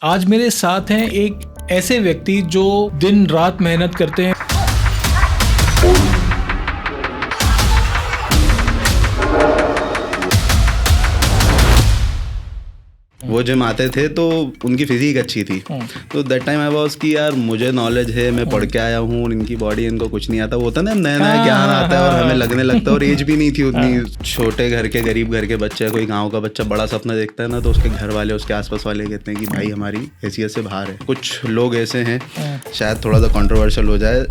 आज मेरे साथ हैं एक ऐसे व्यक्ति जो दिन रात मेहनत करते हैं। वो जिम आते थे तो उनकी फिजिक अच्छी थी, तो दैट टाइम आई वाज कि यार मुझे नॉलेज है, मैं पढ़ के आया हूँ, इनकी बॉडी इनको कुछ नहीं आता। वो होता ना नया नया ज्ञान आता है और हमें लगने लगता है, और एज भी नहीं थी उतनी। छोटे घर के गरीब घर के बच्चे, कोई गांव का बच्चा बड़ा सपना देखता है ना, तो उसके घर वाले उसके आसपास वाले कहते हैं कि भाई हमारी हैसियत से बाहर है। कुछ लोग ऐसे हैं, शायद थोड़ा सा कंट्रोवर्शियल हो जाए,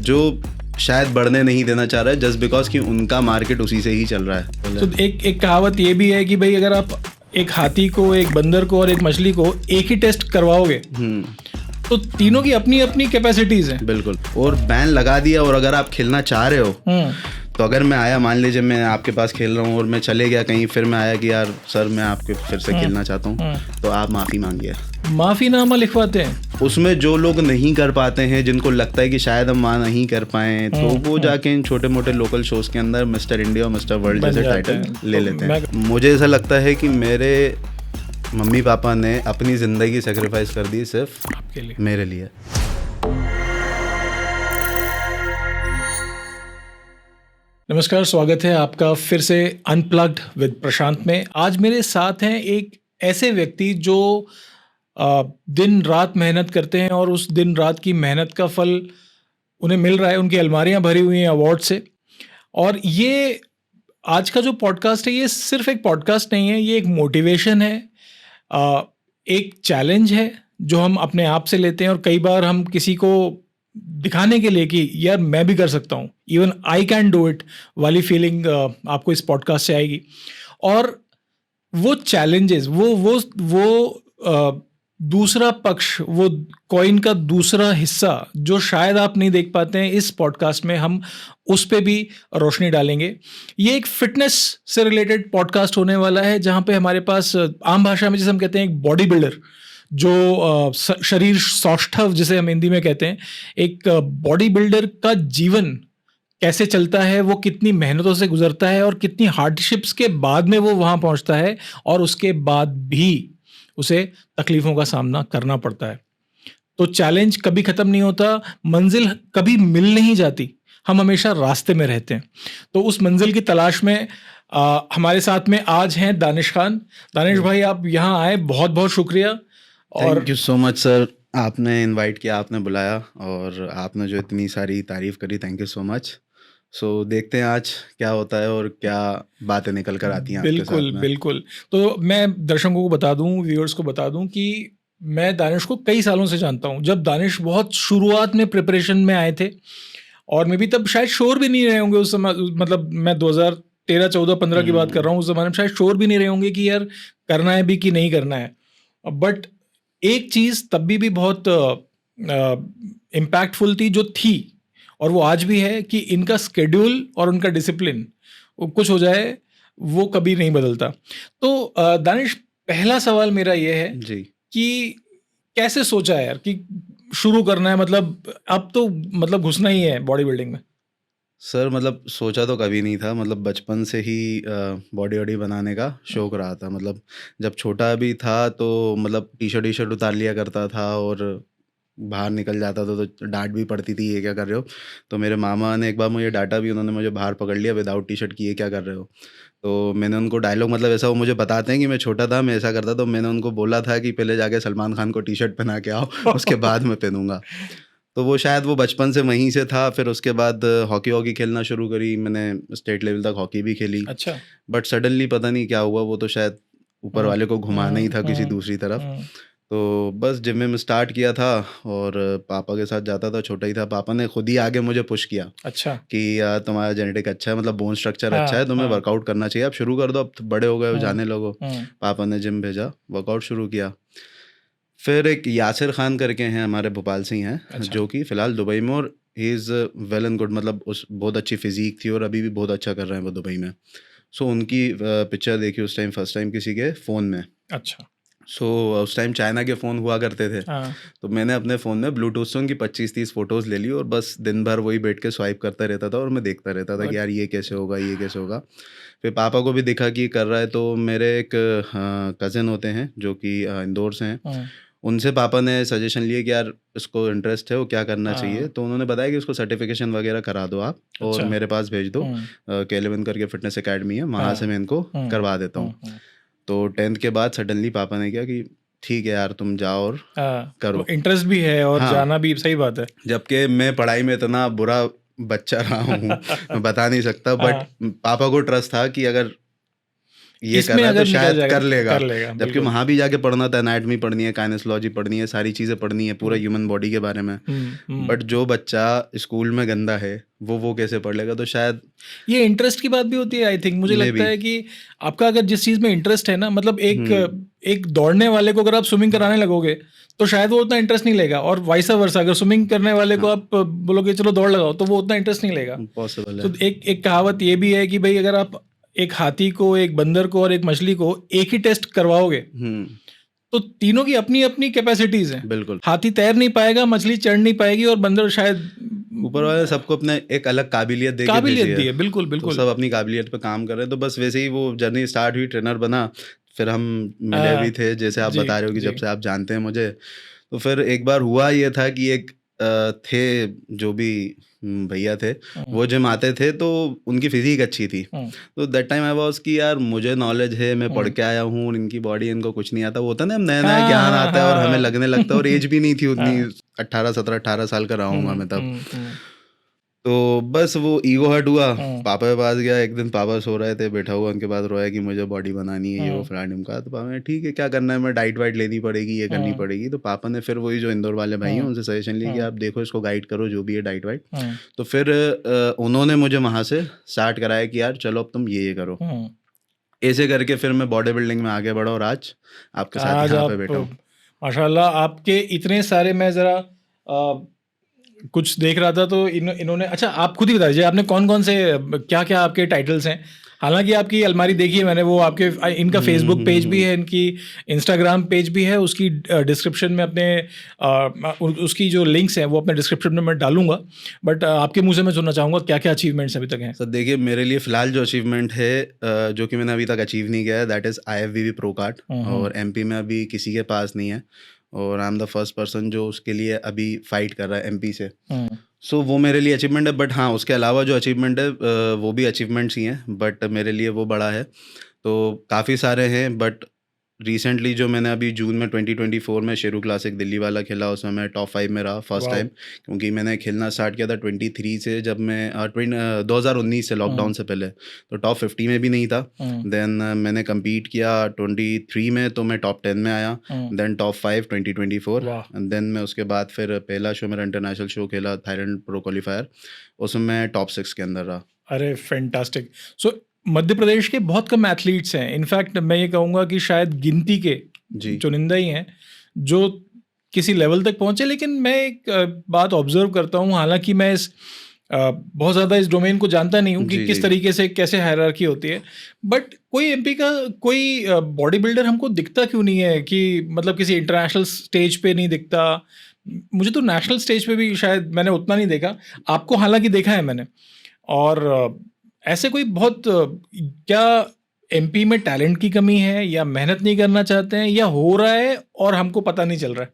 जो शायद बढ़ने नहीं देना चाह रहा है जस्ट बिकॉज कि उनका मार्केट उसी से ही चल रहा है। तो एक कहावत ये भी है कि भाई अगर आप एक हाथी को, एक बंदर को और एक मछली को एक ही टेस्ट करवाओगे तो तीनों की अपनी अपनी कैपेसिटीज हैं। बिल्कुल। और बैन लगा दिया, और अगर आप खेलना चाह रहे हो तो अगर मैं आया, मान लीजिए मैं आपके पास खेल रहा हूँ और मैं चले गया कहीं, फिर मैं आया कि यार सर मैं आपके फिर से खेलना चाहता हूँ, तो आप माफ़ी मांगिए। माफीनामा लिखवाते हैं। उसमें जो लोग नहीं कर पाते हैं, जिनको लगता है कि शायद हम वहाँ नहीं कर पाए, तो वो जाके इन छोटे मोटे लोकल शोज के अंदर मिस्टर इंडिया और मिस्टर वर्ल्ड जैसे टाइटल ले लेते हैं। मुझे ऐसा लगता है कि मेरे मम्मी पापा ने अपनी ज़िंदगी सेक्रीफाइस कर दी सिर्फ आपके लिए, मेरे लिए। नमस्कार, स्वागत है आपका फिर से अनप्लग्ड विद प्रशांत में। आज मेरे साथ हैं एक ऐसे व्यक्ति जो दिन रात मेहनत करते हैं और उस दिन रात की मेहनत का फल उन्हें मिल रहा है। उनकी अलमारियां भरी हुई हैं अवार्ड से। और ये आज का जो पॉडकास्ट है, ये सिर्फ एक पॉडकास्ट नहीं है, ये एक मोटिवेशन है, एक चैलेंज है जो हम अपने आप से लेते हैं। और कई बार हम किसी को दिखाने के लिए कि यार मैं भी कर सकता हूँ, even I can do it वाली फीलिंग आपको इस पॉडकास्ट से आएगी। और वो चैलेंजेस, वो दूसरा पक्ष, वो कॉइन का दूसरा हिस्सा जो शायद आप नहीं देख पाते हैं, इस पॉडकास्ट में हम उस पे भी रोशनी डालेंगे। ये एक फिटनेस से रिलेटेड पॉडकास्ट होने वाला है, जहाँ पे हमारे पास आम भाषा में जिसे हम कहते हैं एक बॉडी बिल्डर, जो शरीर सौष्ठव जिसे हम हिंदी में कहते हैं, एक बॉडी बिल्डर का जीवन कैसे चलता है, वो कितनी मेहनतों से गुजरता है और कितनी हार्डशिप्स के बाद में वो वहाँ पहुँचता है, और उसके बाद भी उसे तकलीफ़ों का सामना करना पड़ता है। तो चैलेंज कभी ख़त्म नहीं होता, मंजिल कभी मिल नहीं जाती, हम हमेशा रास्ते में रहते हैं। तो उस मंजिल की तलाश में हमारे साथ में आज हैं दानिश खान। दानिश भाई, आप यहाँ आए, बहुत बहुत शुक्रिया। और thank you so much sir, आपने इनवाइट किया, आपने बुलाया और आपने जो इतनी सारी तारीफ़ करी, थैंक यू सो मच। सो देखते हैं आज क्या होता है और क्या बातें निकल कर आती हैं आपके साथ में। बिल्कुल। तो मैं दर्शकों को बता दूं, व्यूअर्स को बता दूं कि मैं दानिश को कई सालों से जानता हूं। जब दानिश बहुत शुरुआत में प्रिपरेशन में आए थे, और मैं भी तब शायद श्योर भी नहीं रहे होंगे उस समय, मतलब मैं 2013, 14, 15 की बात कर रहा हूँ। उस ज़माने में शायद श्योर भी नहीं रहे होंगे कि यार करना है भी कि नहीं करना है। बट एक चीज़ तब भी बहुत इम्पैक्टफुल थी, जो थी, और वो आज भी है, कि इनका स्केड्यूल और उनका डिसिप्लिन, कुछ हो जाए वो कभी नहीं बदलता। तो दानिश, पहला सवाल मेरा ये है जी कि कैसे सोचा है यार कि शुरू करना है, मतलब अब तो मतलब घुसना ही है बॉडी बिल्डिंग में। सर, मतलब सोचा तो कभी नहीं था, मतलब बचपन से ही बॉडी वॉडी बनाने का शौक रहा था। मतलब जब छोटा भी था तो मतलब टी शर्ट उतार लिया करता था, और बाहर निकल जाता था तो डांट भी पड़ती थी, ये क्या कर रहे हो। तो मेरे मामा ने एक बार मुझे डांटा भी, उन्होंने मुझे बाहर पकड़ लिया विदाउट टी शर्ट की, ये क्या कर रहे हो। तो मैंने उनको डायलॉग, मतलब ऐसा वो मुझे बताते हैं कि मैं छोटा था, मैं ऐसा करता, तो मैंने उनको बोला था कि पहले जाके सलमान खान को टी शर्ट पहना के आओ, उसके बाद मैं पहनूंगा। तो वो शायद वो बचपन से वहीं से था। फिर उसके बाद हॉकी खेलना शुरू करी मैंने, स्टेट लेवल तक हॉकी भी खेली। अच्छा। बट सडनली पता नहीं क्या हुआ, वो तो शायद ऊपर वाले को घुमाना ही था किसी दूसरी तरफ। तो बस जिम में स्टार्ट किया था, और पापा के साथ जाता था, छोटा ही था। पापा ने खुद ही आगे मुझे पुश किया अच्छा। कि यार तुम्हारा जेनेटिक अच्छा है, मतलब बोन स्ट्रक्चर अच्छा है, तुम्हें वर्कआउट करना चाहिए, आप शुरू कर दो, अब बड़े हो गए हो, जाने लगो। पापा ने जिम भेजा, वर्कआउट शुरू किया। फिर एक यासिर खान करके हैं, हमारे भोपाल से ही हैं। अच्छा। जो कि फ़िलहाल दुबई में, और he is well and good, मतलब उस बहुत अच्छी फिज़ीक थी और अभी भी बहुत अच्छा कर रहे हैं वो दुबई में। सो उनकी पिक्चर देखी उस टाइम फर्स्ट टाइम किसी के फ़ोन में। अच्छा। सो उस टाइम चाइना के फ़ोन हुआ करते थे। तो मैंने अपने फ़ोन में ब्लूटूथ से उनकी 25-30 फ़ोटोज़ ले ली, और बस दिन भर वही बैठ के स्वाइप करता रहता था, और मैं देखता रहता था कि यार ये कैसे होगा, ये कैसे होगा। फिर पापा को भी दिखा कि कर रहा है, तो मेरे एक कज़न होते हैं जो कि इंदौर से हैं। उनसे पापा ने सजेशन लिए कि यार इसको इंटरेस्ट है, वो क्या करना चाहिए, हाँ, तो उन्होंने बताया कि उसको सर्टिफिकेशन वगैरह करा दो आप और अच्छा। मेरे पास भेज दो। हुँ, केलेवन करके फिटनेस एकेडमी है, वहाँ से हाँ, मैं इनको हुँ, करवा देता हूँ। हुँ। तो 10th के बाद सडनली पापा ने किया कि ठीक है यार, तुम जाओ और हाँ, तो करो। इंटरेस्ट भी है और हाँ, जाना भी सही बात है। जबकि मैं पढ़ाई में इतना बुरा बच्चा रहा हूँ, मैं बता नहीं सकता, बट हाँ, पापा को ट्रस्ट था कि अगर ये कर इसमें रहा है तो अगर निकल शायद जाएगा कर तो लेगा। कर लेगा, जबकि बिल्कुल। वहाँ भी जाके पढ़ना था, एनाटॉमी पढ़नी है, काइनेसियोलॉजी पढ़नी है, सारी चीज़ें पढ़नी है, पूरा हुँ, ह्यूमन बॉडी के बारे में। हुँ, हुँ। बट जो बच्चा स्कूल में गंदा है, वो कैसे पढ़ लेगा? तो शायद ये इंटरेस्ट की बात भी होती है आई थिंक, मुझे मे लगता बी। है कि आपका अगर जिस चीज़ में इंटरेस्ट है ना, मतलब एक हुँ, एक दौड़ने वाले को अगर आप स्विमिंग कराने लगोगे, तो शायद वो उतना इंटरेस्ट नहीं लेगा और वाइस वर्सा अगर स्विमिंग करने वाले को हाँ, आप बोलोगे चलो दौड़ लगाओ, तो वो उतना इंटरेस्ट नहीं लेगा। पॉसिबल है। तो एक एक कहावत ये भी है कि भई अगर आप एक हाथी को, एक बंदर को और एक मछली को एक ही टेस्ट करवाओगे, हुँ, तो तीनों की अपनी-अपनी कैपेसिटीज़ हैं। बिल्कुल। हाथी तैर नहीं पाएगा, मछली चढ़ नहीं पाएगी और बंदर शायद ऊपर वाले ने सबको अपने एक अलग काबिलियत दे के काबिलियत भेजी दी है। है। बिल्कुल, तो बिल्कुल। सब अपनी काबिलियत पे काम कर रहे हैं, तो बस वैसे ही वो जर्नी स्टार्ट हुई, ट्रेनर बना, फिर हम मिले भी हाँ, थे, जैसे आप जी, बता रहे हो कि जब जी। से आप जानते हैं मुझे। तो फिर एक बार हुआ ये था कि एक थे जो भी भैया थे, हुँ, वो जिम आते थे, तो उनकी फिज़ीक अच्छी थी। हुँ, तो दैट टाइम आई वाज़ कि यार मुझे नॉलेज है, मैं पढ़ हुँ। के आया हूँ और इनकी बॉडी इनको कुछ नहीं आता। वो होता है ना, नया-नया हाँ, ज्ञान हाँ, आता है और हमें हाँ। लगने लगता है, और एज भी नहीं थी उतनी, हाँ। 18 17 18 साल का रहा हूँगा हुँ, मैं तब। हुँ, हुँ, तो बस वो ईगो हर्ट हुआ, हुँ, पापा के पास गया एक दिन, पापा सो रहे थे, बैठा हुआ उनके पास रोया कि मुझे बॉडी बनानी है, ये वो हुँ, फलाना-ढिमका। तो पापा ने ठीक है, क्या करना है, मैं डाइट वाइट लेनी पड़ेगी, ये करनी हुँ, पड़ेगी। तो पापा ने फिर वही जो इंदौर वाले भाई हैं हुँ, उनसे सजेशन लिया कि हुँ, आप देखो, इसको गाइड करो जो भी है डाइट वाइट। हुँ, तो फिर उन्होंने मुझे वहाँ से स्टार्ट कराया कि यार चलो अब तुम ये करो। हुँ। ऐसे करके फिर मैं बॉडी बिल्डिंग में आगे बढ़ा और आज आपके साथ आज यहाँ पे आप बैठा हूँ। माशाल्लाह आपके इतने सारे मैं ज़रा कुछ देख रहा था तो इन्होंने अच्छा आप खुद ही बता दीजिए आपने कौन-कौन से क्या-क्या आपके टाइटल्स हैं? हालाँकि आपकी अलमारी देखी है मैंने वो आपके इनका फ़ेसबुक पेज भी हुँ। है, इनकी इंस्टाग्राम पेज भी है, उसकी डिस्क्रिप्शन में अपने उसकी जो लिंक्स हैं वो अपने डिस्क्रिप्शन में मैं डालूँगा। बट आपके मुँह से मैं सुनना चाहूँगा क्या-क्या अचीवमेंट्स अभी तक हैं? सर देखिए, मेरे लिए फ़िलहाल जो अचीवमेंट है, जो कि मैंने अभी तक अचीव नहीं किया है, दैट इज़ आईएफबीबी प्रो कार्ड, हुँ, हुँ, और एमपी में अभी किसी के पास नहीं है, और I am the first person जो उसके लिए अभी फाइट कर रहा है एमपी से। हुँ, सो वो मेरे लिए अचीवमेंट है, बट हाँ, उसके अलावा जो अचीवमेंट है, वो भी अचीवमेंट्स ही हैं, बट मेरे लिए वो बड़ा है। तो काफ़ी सारे हैं, बट रिसेंटली जो मैंने अभी जून में 2024 में शेरू क्लासिक दिल्ली वाला खेला, उसमें मैं टॉप 5 में रहा फर्स्ट वॉव! टाइम। क्योंकि मैंने खेलना स्टार्ट किया था 23 से, जब मैं 2019 से, हुँ, लॉकडाउन से पहले, तो टॉप 50 में भी नहीं था। हुँ, देन मैंने कम्पीट किया 23 में, तो मैं टॉप 10 में आया। हुँ, देन टॉप 5 2024, वाह! एंड देन मैं उसके बाद फिर पहला शो मेरा इंटरनेशनल शो खेला, थाईलैंड प्रो क्वालिफायर, उसमें मैं टॉप 6 के अंदर रहा। अरे फैंटास्टिक! सो मध्य प्रदेश के बहुत कम एथलीट्स हैं। इनफैक्ट मैं ये कहूँगा कि शायद गिनती के जी। चुनिंदा ही हैं, जो किसी लेवल तक पहुँचे। लेकिन मैं एक बात ऑब्ज़र्व करता हूँ, हालाँकि मैं बहुत ज़्यादा इस डोमेन को जानता नहीं हूँ कि जी, किस जी। तरीके से कैसे हायरार्की होती है। बट कोई एमपी का कोई बॉडी बिल्डर हमको दिखता क्यों नहीं है कि मतलब किसी इंटरनेशनल स्टेज पे नहीं दिखता? मुझे तो नेशनल स्टेज पे भी शायद मैंने उतना नहीं देखा। आपको हालाँकि देखा है मैंने। और ऐसे कोई बहुत क्या एमपी में टैलेंट की कमी है या मेहनत नहीं करना चाहते हैं या हो रहा है और हमको पता नहीं चल रहा है?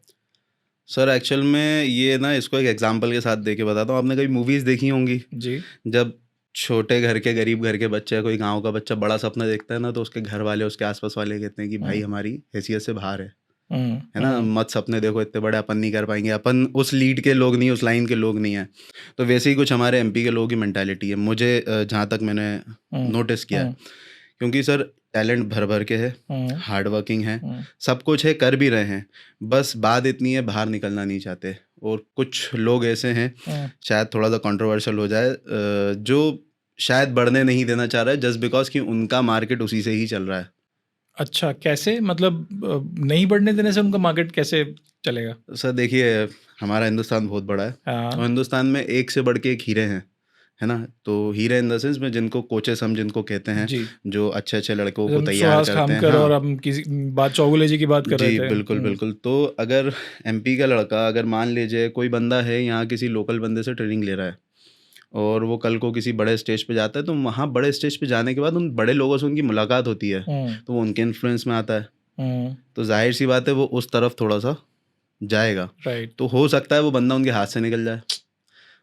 सर एक्चुअल में ये ना, इसको एक एग्जांपल के साथ देके बताता हूँ। आपने कभी मूवीज़ देखी होंगी? जी। जब छोटे घर के, गरीब घर के बच्चे, कोई गाँव का बच्चा बड़ा सपना देखता है ना, तो उसके घर वाले, उसके आस-पास वाले कहते हैं कि भाई हुँ, हमारी हैसियत से बाहर हुँ, है ना? हुँ, मत सपने देखो इतने बड़े, अपन नहीं कर पाएँगे, अपन उस लीड के लोग नहीं, उस लाइन के लोग नहीं हैं। तो वैसे ही कुछ हमारे एमपी के लोगों की मेंटालिटी है, मुझे जहाँ तक मैंने हुँ, नोटिस किया है। हुँ, क्योंकि सर टैलेंट भर-भर के है, हुँ, हार्ड वर्किंग है, हुँ, सब कुछ है, कर भी रहे हैं। बस बात इतनी है, बाहर निकलना नहीं चाहते। और कुछ लोग ऐसे हैं, हुँ। शायद थोड़ा-सा कंट्रोवर्शियल हो जाए, जो शायद बढ़ने नहीं देना चाह रहा है, जस्ट बिकॉज़ कि उनका मार्केट उसी से ही चल रहा है। अच्छा कैसे? मतलब नहीं बढ़ने देने से उनका मार्केट कैसे चलेगा? सर देखिए, हमारा हिंदुस्तान बहुत बड़ा है, और हाँ, हिंदुस्तान में एक से बढ़ के एक हीरे हैं, है ना? तो हीरे इन द सेंस में, जिनको कोचेस हम जिनको कहते हैं, जी। जो अच्छे-अच्छे लड़कों को हम तैयार सुहास करते हैं। खामकर और हाँ। हम किसी बात चौगुले जी की बात कर रहे जी, थे। बिल्कुल, हुँ, बिल्कुल। तो अगर एमपी का लड़का, अगर मान लीजिए कोई बंदा है यहाँ, किसी लोकल बंदे से ट्रेनिंग ले रहा है, और वो कल को किसी बड़े स्टेज पे जाता है, तो वहाँ बड़े स्टेज पे जाने के बाद उन बड़े लोगों से उनकी मुलाकात होती है, हुँ, तो वो उनके इन्फ्लुएंस में आता है। हुँ, तो ज़ाहिर-सी बात है, वो उस तरफ थोड़ा-सा जाएगा, राइट। तो हो सकता है वो बंदा उनके हाथ से निकल जाए।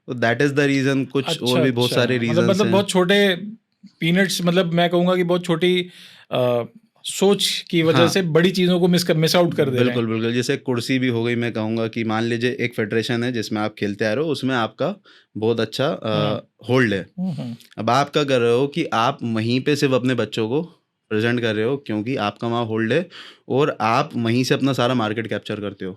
तो दैट इज़ द रीज़न। कुछ अच्छा, और भी बहुत अच्छा। सारे रीज़न्स मतलब हैं। बहुत छोटे पीनट्स, मतलब मैं कहूँगा कि बहुत छोटी अ, सोच की वजह हाँ, से बड़ी चीज़ों को मिस आउट कर दे रहे हैं। बिल्कुल, बिल्कुल। जैसे कुर्सी भी हो गई, मैं कहूँगा कि मान लीजिए एक फ़ेडरेशन है जिसमें आप खेलते आ रहे हो, उसमें आपका बहुत अच्छा हुँ, होल्ड है। हुँ। अब आप क्या कर रहे हो कि आप वहीं पे सिर्फ़ अपने बच्चों को प्रेज़ेंट कर रहे हो, क्योंकि आपका वहाँ होल्ड है और आप वहीं से अपना सारा मार्केट कैप्चर करते हो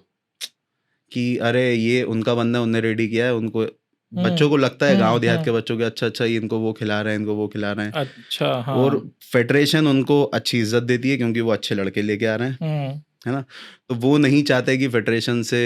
कि अरे! ये उनका बंदा है, उनने रेडी किया है, उनको हुँ, बच्चों को लगता है, हुँ, गाँव देहात हुँ। के बच्चों को, अच्छा, अच्छा, ये इनको वो खिला रहे हैं, इनको वो खिला रहे हैं। अच्छा, और हाँ। फ़ेडरेशन उनको अच्छी इज़्ज़त देती है क्योंकि वो अच्छे लड़के लेके आ रहे हैं। हुँ। है ना? तो वो नहीं चाहते कि फ़ेडरेशन से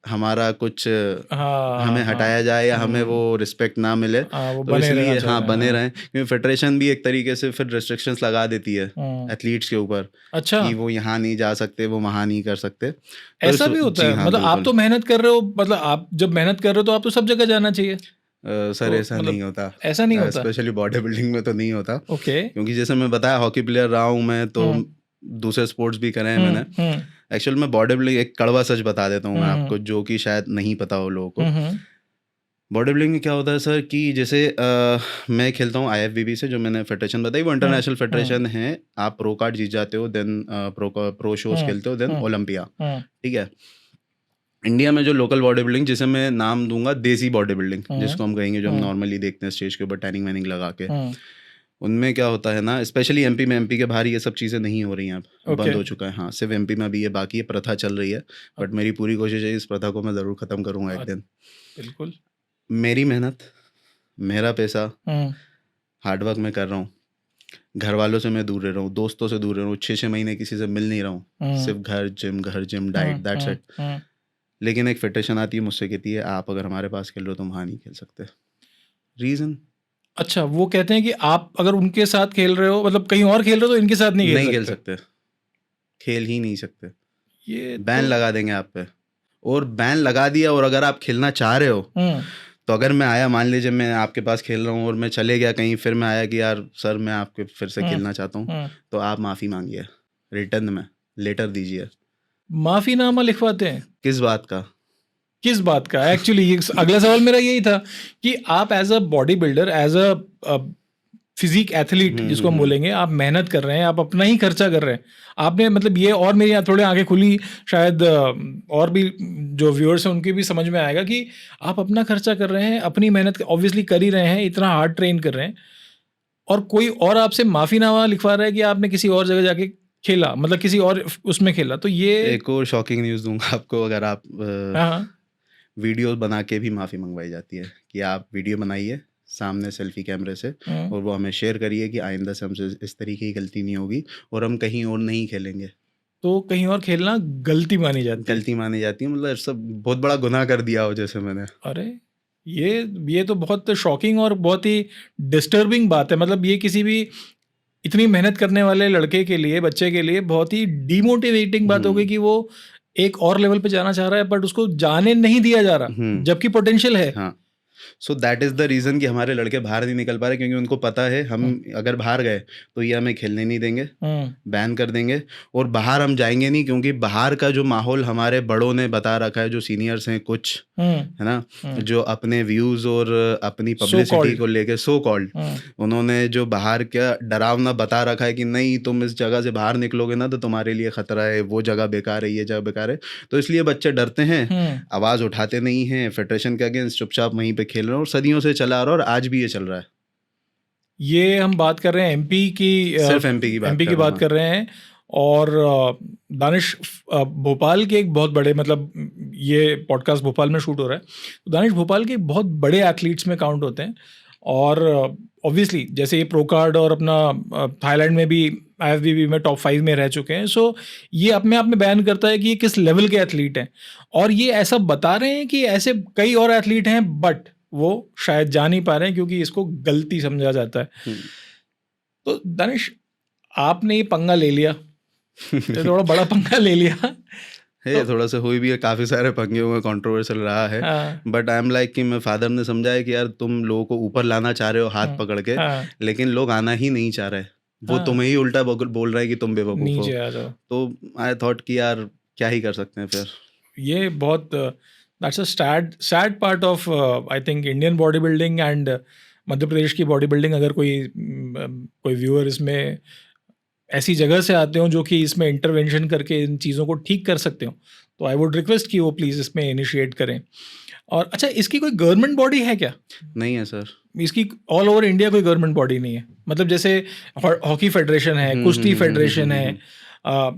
हमारा कुछ हमें हाँ, हाँ। हटाया जाए या हमें वो हुँ। रिस्पेक्ट ना मिले। हाँ, वो तो बने रहना इसलिए चाह हाँ, रहे हैं, बने हाँ। रहें, क्योंकि फ़ेडरेशन भी एक तरीके से फिर रिस्ट्रिक्शंस लगा देती है हुँ। एथलीट्स के ऊपर अच्छा, कि वो यहाँ नहीं जा सकते, वो वहाँ नहीं कर सकते। तो ऐसा भी होता जी है? हाँ, मतलब आप बिल्कुल। तो मेहनत कर रहे हो, मतलब आप जब मेहनत कर रहे हो तो आप तो सब जगह जाना चाहिए। सर, तो ऐसा नहीं मतलब होता। ऐसा नहीं होता? स्पेशली बॉडी बिल्डिंग में तो नहीं होता, ओके। क्योंकि जैसे मैं बताया हॉकी प्लेयर रहा हूँ मैं, तो हुँ, दूसरे स्पोर्ट्स भी करे हैं हुँ, मैंने। हुँ, एक्चुअल में बॉडी बिल्डिंग, एक कड़वा सच बता देता हूँ मैं हुँ, हुँ, आपको, जो कि शायद नहीं पता हो लोगों हुँ, को। हुँ, बॉडी बिल्डिंग में क्या होता है सर कि जैसे मैं खेलता हूँ आईएफबीबी से, जो मैंने फेडरेशन बताई वो हुँ, इंटरनेशनल हुँ, फेडरेशन है। आप प्रो कार्ड जीत जाते हो, देन प्रो शोज हुँ, खेलते हो, देन हुँ, ओलंपिया। हुँ, ठीक है। इंडिया में जो लोकल बॉडी बिल्डिंग, जिसे मैं नाम दूंगा देसी बॉडी बिल्डिंग, हुँ, जिसको हम कहेंगे, जो हम हुँ, नॉर्मली देखते हैं स्टेज के ऊपर टैनिंग वैनिंग लगा के, हुँ, उनमें क्या होता है ना, स्पेशली एमपी में, एमपी के बाहर ये सब चीज़ें नहीं हो रही हैं अब, ओके। बंद हो चुका है। हाँ, सिर्फ एमपी में अभी ये बाकी है, प्रथा चल रही है। अ, बट मेरी पूरी कोशिश है इस प्रथा को मैं ज़रूर ख़त्म करूँगा अ, एक दिन। बिल्कुल। मेरी मेहनत, मेरा पैसा, हुँ, हार्ड वर्क मैं कर रहा हूँ। घर वालों से मैं दूर रह रहा हूँ, दोस्तों से दूर रह रहा हूँ, 6-6 महीने किसी से मिल नहीं रहा हूँ। हुँ, सिर्फ घर, gym, hmm, diet, that's hmm, it. हुँ। लेकिन एक फेडरेशन आती है, मुझसे कहती है, आप अगर हमारे पास खेल रहे हो तो वहाँ नहीं खेल सकते। रीज़न? अच्छा, वो कहते हैं कि आप अगर उनके साथ खेल रहे हो, मतलब कहीं और खेल रहे हो तो इनके साथ नहीं खेल नहीं खेल सकते। सकते, खेल ही नहीं सकते। ये बैन तो लगा देंगे आप पे। और बैन लगा दिया, और अगर आप खेलना चाह रहे हो, हुँ, तो अगर मैं आया, मान लीजिए मैं आपके पास खेल रहा हूँ और मैं चले गया कहीं, फिर मैं आया कि यार सर, मैं आपके फिर से हुँ, खेलना चाहता हूँ, हुँ। तो आप माफ़ी माँगिए, रिटर्न में लेटर दीजिए। माफ़ीनामा लिखवाते हैं? किस बात का? किस बात का? एक्चुअली ये अगला सवाल मेरा यही था कि आप as a body builder, as a physique athlete hmm, hmm, जिसको हम हुँ। बोलेंगे, आप मेहनत कर रहे हैं, आप अपना ही खर्चा कर रहे हैं। आपने मतलब ये, और मेरी थोड़ी आँखें खुली, शायद और भी जो व्यूअर्स हैं उनकी भी समझ में आएगा कि आप अपना खर्चा कर रहे हैं, अपनी मेहनत ऑब्वियसली कर ही रहे हैं, इतना हार्ड ट्रेन कर रहे हैं, और कोई और आपसे माफ़ीनामा लिखवा रहा है कि आपने किसी और जगह जाके खेला, मतलब किसी और उसमें खेला। तो ये एक और शॉकिंग न्यूज़ दूँगा आपको, अगर आप हाँ, हाँ। वीडियो बना के भी माफ़ी मंगवाई जाती है कि आप वीडियो बनाइए सामने सेल्फी कैमरे से, हुँ। और वो हमें शेयर करिए कि आइंदा से हमसे इस तरीके की गलती नहीं होगी और हम कहीं और नहीं खेलेंगे। तो कहीं और खेलना गलती मानी जाती है। गलती मानी जाती है, मतलब सब बहुत बड़ा गुनाह कर दिया हो जैसे मैंने। अरे! ये ये तो बहुत शॉकिंग और बहुत ही डिस्टर्बिंग बात है। मतलब ये किसी भी इतनी मेहनत करने वाले लड़के के लिए, बच्चे के लिए बहुत ही डिमोटिवेटिंग बात हो गई हुँ, कि वो एक और लेवल पे जाना चाह रहा है, बट उसको जाने नहीं दिया जा रहा, हुँ, जबकि पोटेंशियल है। हाँ। So that is the reason कि हमारे लड़के बाहर नहीं निकल पा रहे, क्योंकि उनको पता है हम हुँ, अगर बाहर गए तो ये हमें खेलने नहीं देंगे, हुँ, बैन कर देंगे, और बाहर हम जाएँगे नहीं, क्योंकि बाहर का जो माहौल हमारे बड़ों ने बता रखा है, जो सीनियर्स हैं कुछ, हुँ, है ना? हुँ। जो अपने व्यूज़ और अपनी सो पब्लिसिटी कॉल्ड। को लेके सो कॉल्ड, हुँ, उन्होंने जो बाहर का डरावना बता रखा है कि नहीं, तुम इस जगह से बाहर निकलोगे ना तो तुम्हारे लिए खतरा है, वो जगह बेकार है, ये जगह बेकार है। तो इसलिए बच्चे डरते हैं, हुँ। आवाज़ उठाते नहीं हैं, फेडरेशन के अगेंस्ट चुपचाप वहीं पे खेल रहे हैं, और सदियों से चला आ रहा है और आज भी ये चल रहा है। ये हम बात कर रहे हैं एमपी की, सिर्फ़ एमपी की बात एमपी कर की रहा हूँ बात मैं। कर रहे हैं। और दानिश, भोपाल के एक बहुत बड़े, मतलब ये पॉडकास्ट भोपाल में शूट हो रहा है, तो दानिश भोपाल के एक बहुत बड़े एथलीट्स में काउंट होते हैं। और ऑब्वियसली जैसे ये प्रो कार्ड और अपना थाईलैंड में भी आईएफबीबी में टॉप 5 में रह चुके हैं, सो ये अपने आप में बयान करता है कि ये किस लेवल के एथलीट हैं। और ये ऐसा बता रहे हैं कि ऐसे कई और एथलीट हैं, बट वो शायद जा नहीं पा रहे हैं क्योंकि इसको गलती समझा जाता है। हुँ। तो दानिश, आपने ये पंगा ले लिया, ये थोड़ा बड़ा पंगा ले लिया। है, तो थोड़ा-सा हुई भी है, काफ़ी सारे पंगे हुए हैं, कंट्रोवर्शियल रहा है। हाँ, बट आई एम लाइक कि मेरे फादर ने समझा है कि यार तुम लोगों को ऊपर लाना चाह रहे हो हाथ हुँ, पकड़ के, हाँ, लेकिन लोग आना ही नहीं चाह रहे। वो हाँ, तुम्हें ही उल्टा बोल रहे हैं कि तुम बेवकूफ़ हो। नीचे आ जाओ। तो आई थॉट कि यार क्या ही कर सकते हैं फिर। ये बहुत that's a sad part of I think Indian body building and Madhya Pradesh की बॉडी बिल्डिंग। अगर कोई व्यूअर इसमें ऐसी जगह से आते हो जो कि इसमें इंटरवेंशन करके इन चीज़ों को ठीक कर सकते हो, तो आई वुड रिक्वेस्ट कि वो प्लीज़ इसमें इनिशिएट करें। और अच्छा, इसकी कोई गवर्नमेंट बॉडी है क्या? नहीं है सर। इसकी ऑल ओवर इंडिया कोई गवर्नमेंट बॉडी नहीं है? मतलब जैसे हॉकी फेडरेशन है, कुश्ती फेडरेशन है, अ,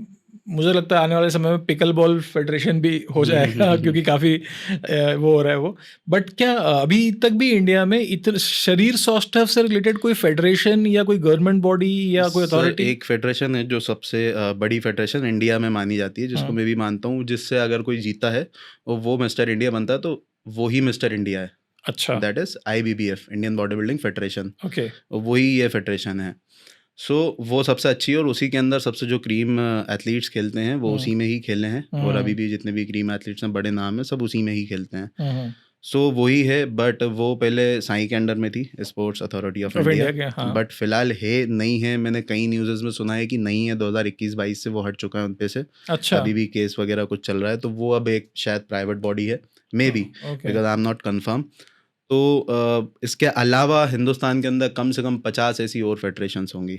मुझे लगता है आने वाले समय में पिकल बॉल फेडरेशन भी हो जाएगा क्योंकि काफ़ी वो हो रहा है वो। बट क्या अभी तक भी इंडिया में इतने शरीर सौष्ठव से रिलेटेड कोई फेडरेशन या कोई गवर्नमेंट बॉडी या कोई सर अथॉरिटी? एक फेडरेशन है जो सबसे बड़ी फेडरेशन इंडिया में मानी जाती है, जिसको हाँ। मैं भी मानता हूँ, जिससे अगर कोई जीता है और वो मिस्टर इंडिया बनता है तो वो ही मिस्टर इंडिया है। अच्छा, that is IBBF, Indian body building federation. Okay. वही ये फेडरेशन है। सो वो सबसे अच्छी है और उसी के अंदर सबसे जो क्रीम एथलीट्स खेलते हैं वो उसी में ही खेले हैं, और अभी भी जितने भी क्रीम एथलीट्स हैं बड़े नाम हैं सब उसी में ही खेलते हैं। सो वही है, बट वो पहले साई के अंडर में थी, sports authority of of India. India के, हाँ। बट फिलहाल है नहीं है, मैंने कई न्यूज़ में सुना है कि नहीं है, 2021-22 से वो हट चुका है उन पे से। अच्छा, अभी भी केस वगैरह कुछ चल रहा है, तो वो अब एक शायद प्राइवेट बॉडी है, may be, okay. Because I am not confirm. तो इसके अलावा हिंदुस्तान के अंदर कम से कम 50 ऐसी और फेडरेशंस होंगी।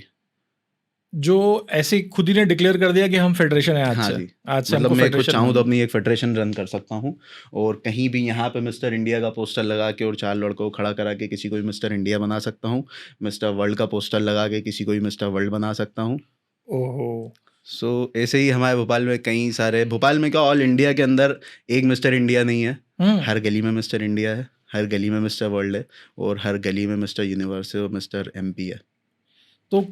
जो ऐसे खुद ही ने डिक्लेयर कर दिया कि हम फेडरेशन है आज हाँ से। जी, आज से मतलब हमको मैं खुद फेडरेशन चाहूँ तो बनना अपनी एक फेडरेशन रन कर सकता हूँ, और कहीं भी यहाँ पे मिस्टर इंडिया का पोस्टर लगा के और 4 लड़कों को खड़ा करा के किसी को भी मिस्टर इंडिया बना सकता हूँ। मिस्टर वर्ल्ड का पोस्टर लगा के किसी को भी मिस्टर वर्ल्ड बना सकता हूँ। है। ओहो। सो ऐसे ही हमारे भोपाल में कई सारे, भोपाल में क्या ऑल इंडिया के अंदर एक मिस्टर इंडिया नहीं है, हर गली में मिस्टर इंडिया है, हर गली में मिस्टर वर्ल्ड है, और हर गली में मिस्टर यूनिवर्स है और मिस्टर MP है। तो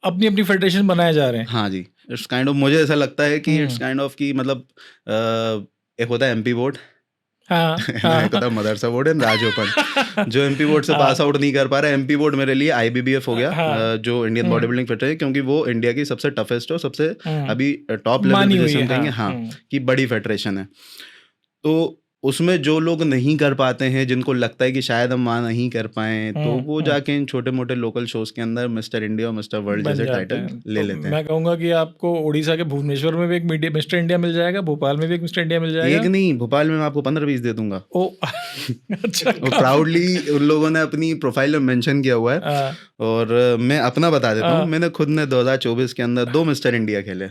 अपनी अपनी फेडरेशन बनाए जा रहे हैं। हाँ जी, इट्स काइंड ऑफ, मुझे ऐसा लगता है कि इट्स हम्म। काइंड ऑफ कि मतलब एक होता है MP बोर्ड हाँ, एक हाँ। होता है मदरसा बोर्ड एंड राज ओपन। जो MP बोर्ड से पास आउट नहीं कर पा रहा है, MP बोर्ड मेरे लिए IBBF हो गया, हाँ। जो इंडियन बॉडी बिल्डिंग फेडरेशन है, क्योंकि वो इंडिया की सबसे टफेस्ट और सबसे अभी टॉप लेवल मानी पे हुई जिसे है, हम कहेंगे, हाँ। हाँ, कि बड़ी फेडरेशन है। तो उसमें जो लोग नहीं कर पाते हैं, जिनको लगता है कि शायद हम वहाँ नहीं कर पाएँ, तो वो जाके इन छोटे-मोटे लोकल शोज़ के अंदर मिस्टर इंडिया और मिस्टर वर्ल्ड बन जैसे जाते टाइटल हैं। ले तो लेते हैं। मैं कहूँगा कि आपको उड़ीसा के भुवनेश्वर में भी एक मिस्टर इंडिया मिल जाएगा, भोपाल में भी एक मिस्टर इंडिया मिल एक जाएगा। नहीं, भोपाल में मैं आपको 15-20 दे दूँगा। ओ अच्छा, और प्राउडली उन लोगों ने अपनी प्रोफाइल में मेंशन किया हुआ है। हाँ, और मैं अपना बता देता हूँ, हाँ। मैंने खुद ने 2024 के अंदर 2 मिस्टर इंडिया खेले,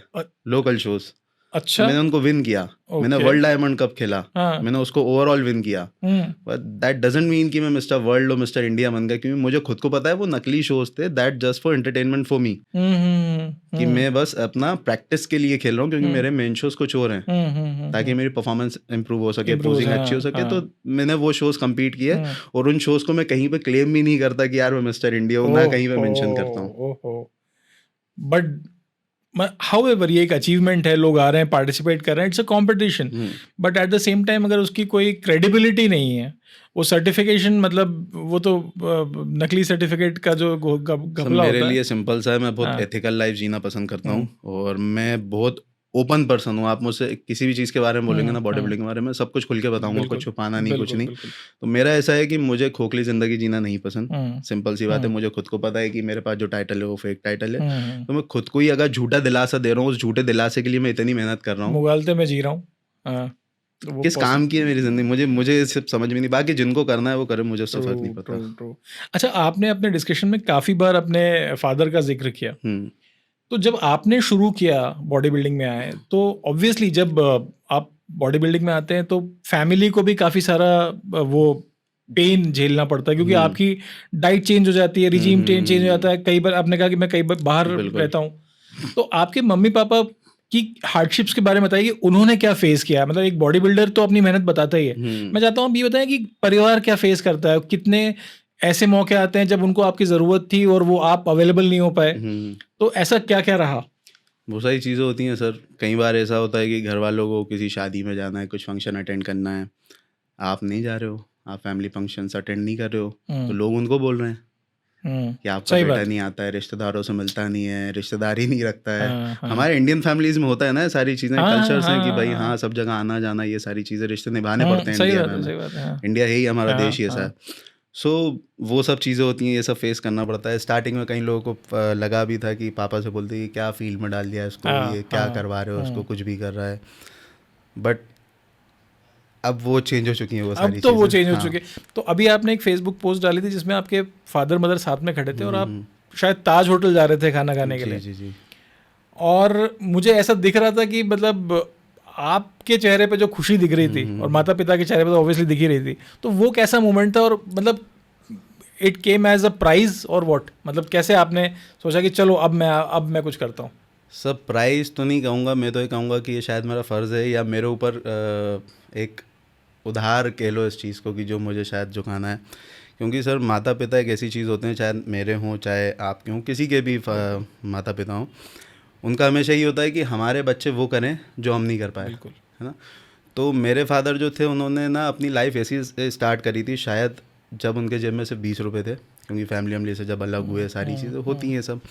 लोकल शोज़। अच्छा, मैंने उनको विन किया। मैंने ओके। वर्ल्ड डायमंड कप खेला, हाँ। मैंने उसको ओवरऑल विन किया। हम्म, बट दैट डजंट मीन कि मैं मिस्टर वर्ल्ड और मिस्टर इंडिया बन गया, क्योंकि मुझे खुद को पता है वो नकली शोज़ थे, that just for entertainment for me, कि मैं बस अपना प्रैक्टिस के लिए खेल रहा हूँ, क्योंकि मेरे मेन शोज़ कुछ और हैं, ताकि मेरी परफॉर्मेंस इंप्रूव हो सके, Improve, पोजिंग हाँ, अच्छी हो सके। हाँ। तो मैंने वो शोज़ कम्पीट किए, और उन शोज़ को मैं कहीं पे क्लेम भी नहीं करता कि यार मैं मिस्टर इंडिया हूँ, ना कहीं पे मेंशन करता हूँ। ओहो। बट हाउएवर ये एक अचीवमेंट है, लोग आ रहे हैं, पार्टिसिपेट कर रहे हैं, it's a competition. But at the same time अगर उसकी कोई क्रेडिबिलिटी नहीं है, वो सर्टिफिकेशन, मतलब वो तो नकली सर्टिफिकेट का जो सब घपला मेरे होता है। लिए सिंपल सा है, मैं बहुत हाँ। एथिकल लाइफ जीना पसंद करता हूँ, और मैं बहुत ओपन पर्सन हूँ। आप मुझसे किसी भी चीज़ के बारे में बोलेंगे ना, बॉडी बिल्डिंग के बारे में, सब कुछ खुल के बताऊंगा, कुछ बिल्कुल, छुपाना नहीं, कुछ बिल्कुल, नहीं। बिल्कुल। तो मेरा ऐसा है कि मुझे खोखली ज़िंदगी जीना नहीं पसंद, सिंपल सी बात है। मुझे खुद को पता है कि मेरे पास जो टाइटल है वो फेक टाइटल है, तो मैं खुद को ही अगर झूठा दिलासा दे रहा हूँ, उस झूठे दिलासे के लिए मैं इतनी मेहनत कर रहा हूँ। मुगालते में जी रहा हूँ। हाँ, तो वो किस काम की है मेरी ज़िंदगी, मुझे सिर्फ समझ में नहीं, बाकी जिनको करना है वो करे, मुझे उससे फ़र्क नहीं ट्रू, पड़ता। True, true. अच्छा, आपने अपने डिस्कशन में काफ़ी बार अपने फादर का जिक्र किया। तो जब आपने शुरू किया बॉडी बिल्डिंग में आए, तो ऑब्वियसली जब आप बॉडी बिल्डिंग में आते हैं तो फैमिली को भी काफ़ी सारा वो पेन झेलना पड़ता है, क्योंकि आपकी डाइट चेंज हो जाती है, रिजीम चेंज हो जाता है। कई बार आपने कहा कि मैं कई बार बाहर बिल्कुल। रहता हूँ, तो आपके मम्मी पापा की हार्डशिप्स के बारे में बताइए, उन्होंने क्या फेस किया। मतलब एक बॉडी बिल्डर तो अपनी मेहनत बताता ही है, मैं चाहता हूँ आप ये बताएं कि परिवार क्या फेस करता है, कितने ऐसे मौके आते हैं जब उनको आपकी ज़रूरत थी और वो आप अवेलेबल नहीं हो पाए, तो ऐसा क्या क्या रहा? बहुत सारी चीज़ें होती हैं सर। कई बार ऐसा होता है कि घर वालों को किसी शादी में जाना है, कुछ फंक्शन अटेंड करना है, आप नहीं जा रहे हो, आप फैमिली फंक्शंस अटेंड नहीं कर रहे हो, तो लोग उनको बोल रहे हैं कि आपका सही बेटा बात। नहीं आता है, रिश्तेदारों से मिलता नहीं है, रिश्तेदारी नहीं रखता है। हाँ। हमारे इंडियन फैमिलीज में होता है ना ये सारी चीज़ें, हाँ, कल्चर्स हैं कि भाई हाँ, हाँ सब जगह आना जाना, ये सारी चीज़ें, रिश्ते निभाने पड़ते हैं सही इंडिया बात में है, हमें। सही बात है, हाँ। इंडिया है ही हमारा हाँ, देश ही ऐसा है। सो वो सब चीज़ें होती हैं, ये सब फेस करना पड़ता है। स्टार्टिंग में कई लोगों को लगा भी था कि पापा से बोलते कि क्या फील्ड में डाल दिया इसको, ये क्या करवा रहे हो उसको, कुछ भी कर रहा है। बट अब वो चेंज हो चुकी हैं वो अब सारी तो वो चीज़ें। चेंज हो हाँ। चुके। तो अभी आपने एक फेसबुक पोस्ट डाली थी जिसमें आपके फादर मदर साथ में खड़े थे और आप शायद ताज होटल जा रहे थे खाना खाने के जी लिए, जी जी। और मुझे ऐसा दिख रहा था कि मतलब आपके चेहरे पे जो खुशी दिख रही थी और माता पिता के चेहरे पे तो ऑब्वियसली दिख ही रही थी, तो वो कैसा मोमेंट था? और मतलब it came as a prize और व्हाट, मतलब कैसे आपने सोचा कि चलो अब मैं कुछ करता हूँ? सब प्राइस तो नहीं कहूँगा, मैं तो ये कहूँगा कि ये शायद मेरा फ़र्ज़ है या मेरे ऊपर एक उधार कह लो इस चीज़ को कि जो मुझे शायद झुकाना है। क्योंकि सर माता पिता एक ऐसी चीज़ होते हैं, चाहे मेरे हों चाहे आपके हों, किसी के भी माता पिता हों, उनका हमेशा ये होता है कि हमारे बच्चे वो करें जो हम नहीं कर पाए, बिल्कुल। है ना। तो मेरे फादर जो थे उन्होंने ना अपनी लाइफ ऐसी स्टार्ट करी थी, शायद जब उनके जेब में सिर्फ 20 रुपये थे, क्योंकि फैमिली वैमिली से जब अलग हुए सारी चीज़ें होती हैं सब,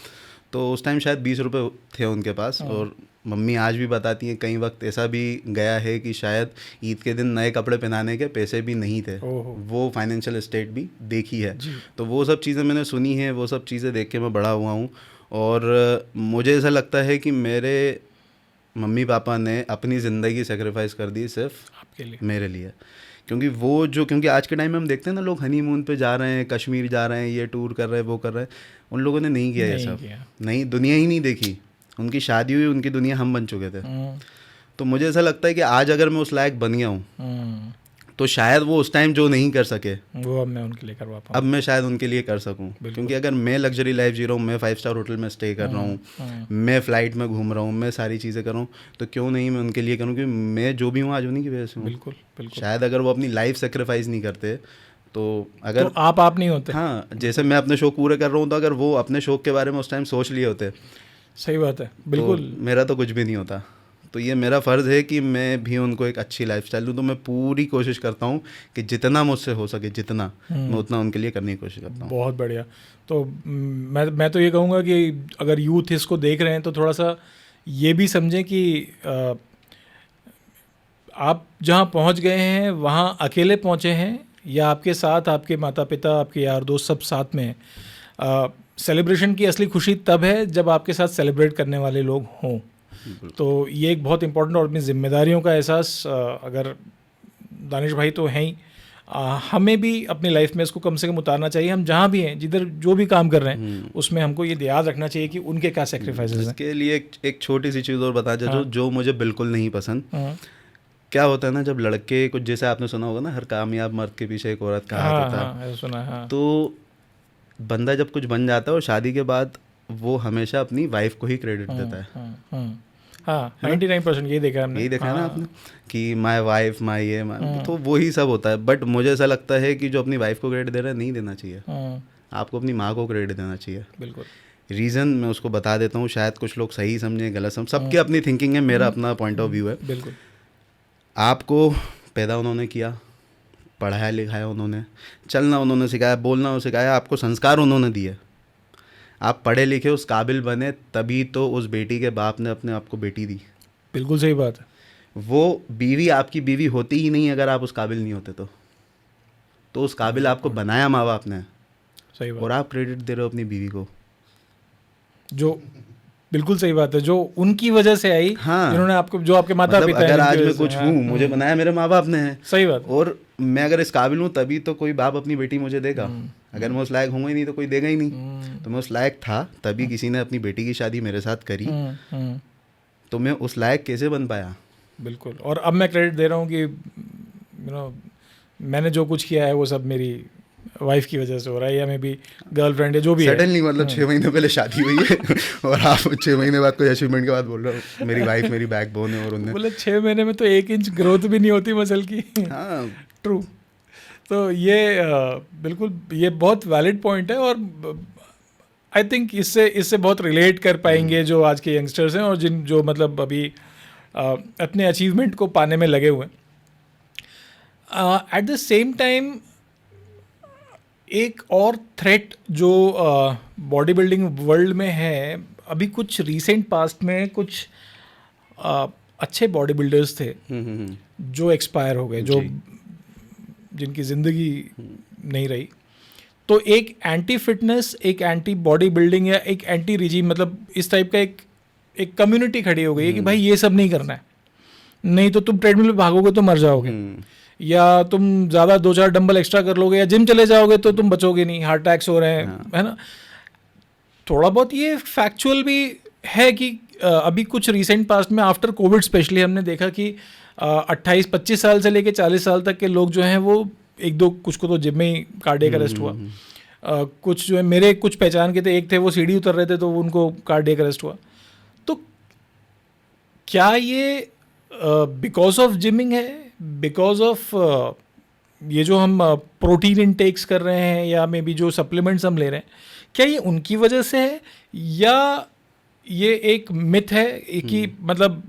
तो उस टाइम शायद 20 रुपये थे उनके पास। और मम्मी आज भी बताती हैं कई वक्त ऐसा भी गया है कि शायद ईद के दिन नए कपड़े पहनाने के पैसे भी नहीं थे, वो फाइनेंशियल स्टेट भी देखी है। तो वो सब चीज़ें मैंने सुनी हैं, वो सब चीज़ें देख के मैं बड़ा हुआ हूँ। और मुझे ऐसा लगता है कि मेरे मम्मी पापा ने अपनी ज़िंदगी सेक्रीफाइस कर दी सिर्फ आपके लिए, मेरे लिए। क्योंकि आज के टाइम में हम देखते हैं ना, लोग हनीमून पे जा रहे हैं, कश्मीर जा रहे हैं, ये टूर कर रहे हैं, वो कर रहे हैं, उन लोगों ने नहीं किया ये सब, नहीं, दुनिया ही नहीं देखी। उनकी शादी हुई, उनकी दुनिया हम बन चुके थे। तो मुझे ऐसा लगता है कि आज अगर मैं उस लायक बन गया हूँ तो शायद वो उस टाइम जो नहीं कर सके वो अब मैं उनके लिए करवा पाऊँ, अब मैं शायद उनके लिए कर सकूं। क्योंकि अगर मैं लग्जरी लाइफ जी रहा हूँ, मैं 5 स्टार होटल में स्टे कर रहा हूँ, मैं फ़्लाइट में घूम रहा हूँ, मैं सारी चीज़ें कर रहा हूँ, तो क्यों नहीं मैं उनके लिए करूँ? क्योंकि मैं जो भी हूँ आज उन्हीं की वजह से हूँ। बिल्कुल बिल्कुल। शायद अगर वो अपनी लाइफ सेक्रीफाइस नहीं करते तो अगर तो आप नहीं होते। हाँ, जैसे मैं अपने शौक पूरे कर रहा हूँ, तो अगर वो अपने शौक के बारे में उस टाइम सोच लिए होते, सही बात है, बिल्कुल। तो मेरा तो कुछ भी नहीं होता। तो ये मेरा फ़र्ज़ है कि मैं भी उनको एक अच्छी लाइफस्टाइल दूँ। तो मैं पूरी कोशिश करता हूँ कि जितना मुझसे हो सके, जितना मैं उतना उनके लिए करने की कोशिश करता हूँ। बहुत बढ़िया। तो मैं तो ये कहूँगा कि अगर यूथ इसको देख रहे हैं तो थोड़ा सा ये भी समझें कि आप जहाँ पहुँच गए हैं वहाँ अकेले पहुँचे हैं या आपके साथ आपके माता पिता, आपके यार दोस्त सब साथ में हैं। सेलिब्रेशन की असली खुशी तब है जब आपके साथ सेलिब्रेट करने वाले लोग हों। तो ये एक बहुत इंपॉर्टेंट, और अपनी जिम्मेदारियों का एहसास अगर दानिश भाई तो हैं ही, हमें भी अपनी लाइफ में इसको कम से कम उतारना चाहिए। हम जहाँ भी हैं, जिधर जो भी काम कर रहे हैं, उसमें हमको ये याद रखना चाहिए कि उनके क्या सेक्रीफाइसेस हैं। इसके लिए एक छोटी सी चीज़ और बता दें, जो मुझे बिल्कुल नहीं पसंद। क्या होता है ना, जब लड़के कुछ, जैसे आपने सुना होगा ना, हर कामयाब मर्द के पीछे एक औरत का हाथ होता है। सुना है। तो बंदा जब कुछ बन जाता है और शादी के बाद वो हमेशा अपनी वाइफ को ही क्रेडिट देता है। हाँ, 99% यही देखा हमने, यही देखा है ना आपने कि माय वाइफ, माय ये तो वही सब होता है। बट मुझे ऐसा लगता है कि जो अपनी वाइफ को क्रेडिट दे रहा है, नहीं देना चाहिए। आपको अपनी माँ को क्रेडिट देना चाहिए। बिल्कुल। रीज़न मैं उसको बता देता हूँ, शायद कुछ लोग सही समझें, गलत समझ, सबकी अपनी थिंकिंग है, मेरा अपना पॉइंट ऑफ व्यू है। बिल्कुल। आपको पैदा उन्होंने किया, पढ़ाया लिखाया उन्होंने, चलना उन्होंने सिखाया, बोलना सिखाया, आपको संस्कार उन्होंने दिए, आप पढ़े लिखे उस काबिल बने, तभी तो उस बेटी के बाप ने अपने आप को बेटी दी। बिल्कुल सही बात है। वो बीवी आपकी बीवी होती ही नहीं अगर आप उस काबिल नहीं होते। तो उस काबिल आपको बनाया माँ बाप ने, सही बात। और आप क्रेडिट दे रहे हो अपनी बीवी को, जो बिल्कुल सही बात है, जो उनकी वजह से आई। हाँ, जिन्होंने आपको, जो आपके माता मतलब पिता अगर आज मैं कुछ हूँ, मुझे बनाया मेरे माँ बाप ने है। सही बात। और मैं अगर इस काबिल हूँ तभी तो कोई बाप अपनी बेटी मुझे देगा। अगर मैं उस लायक हूँ ही नहीं तो कोई देगा ही नहीं। तो मैं उस लायक था तभी किसी ने अपनी बेटी की शादी मेरे साथ करी, तो मैं उस लायक कैसे बन पाया। बिल्कुल। और अब मैं क्रेडिट दे रहा हूँ कि मैंने जो कुछ किया है वो सब मेरी वाइफ की वजह से हो रहा है, या मे बी गर्लफ्रेंड है, जो भी है। सडनली मतलब 6 महीने पहले शादी हुई है और आप 6 महीने बाद कोई अचीवमेंट के बाद बोल रहे हो मेरी वाइफ मेरी बैकबोन है, और उन्हें बोले 6 महीने में तो 1 इंच ग्रोथ भी नहीं होती मसल की। हाँ, ट्रू। तो ये बिल्कुल, ये बहुत वैलिड पॉइंट है, और आई थिंक इससे बहुत रिलेट कर पाएंगे जो आज के यंगस्टर्स हैं और जो मतलब अभी अपने अचीवमेंट को पाने में लगे हुए हैं। एट द सेम टाइम एक और थ्रेट जो बॉडी बिल्डिंग वर्ल्ड में है, अभी कुछ रीसेंट पास्ट में कुछ अच्छे बॉडी बिल्डर्स थे जो एक्सपायर हो गए, जो जिनकी ज़िंदगी नहीं रही। तो एक एंटी फिटनेस, एक एंटी बॉडी बिल्डिंग या एक एंटी रिजीम, मतलब इस टाइप का एक कम्युनिटी खड़ी हो गई है कि भाई ये सब नहीं करना है। नहीं तो तुम ट्रेडमिल पे भागोगे तो मर जाओगे, या तुम ज़्यादा 2-4 डंबल एक्स्ट्रा कर लोगे, या जिम चले जाओगे तो तुम बचोगे नहीं, हार्ट अटैक्स हो रहे हैं, है ना। थोड़ा बहुत ये फैक्चुअल भी है कि अभी कुछ रिसेंट पास्ट में आफ्टर कोविड स्पेशली हमने देखा कि 28-25 साल से लेके 40 साल तक के लोग जो हैं वो एक दो, कुछ को तो जिम में ही कार्डियक अरेस्ट हुआ, कुछ जो है मेरे कुछ पहचान के थे, एक थे वो सीढ़ी उतर रहे थे तो उनको कार्डियक अरेस्ट हुआ। तो क्या ये बिकॉज ऑफ जिमिंग है, बिकॉज ऑफ ये जो हम प्रोटीन इनटेक्स कर रहे हैं या मे बी जो सप्लीमेंट्स हम ले रहे हैं, क्या ये उनकी वजह से है, या ये एक मिथ है कि मतलब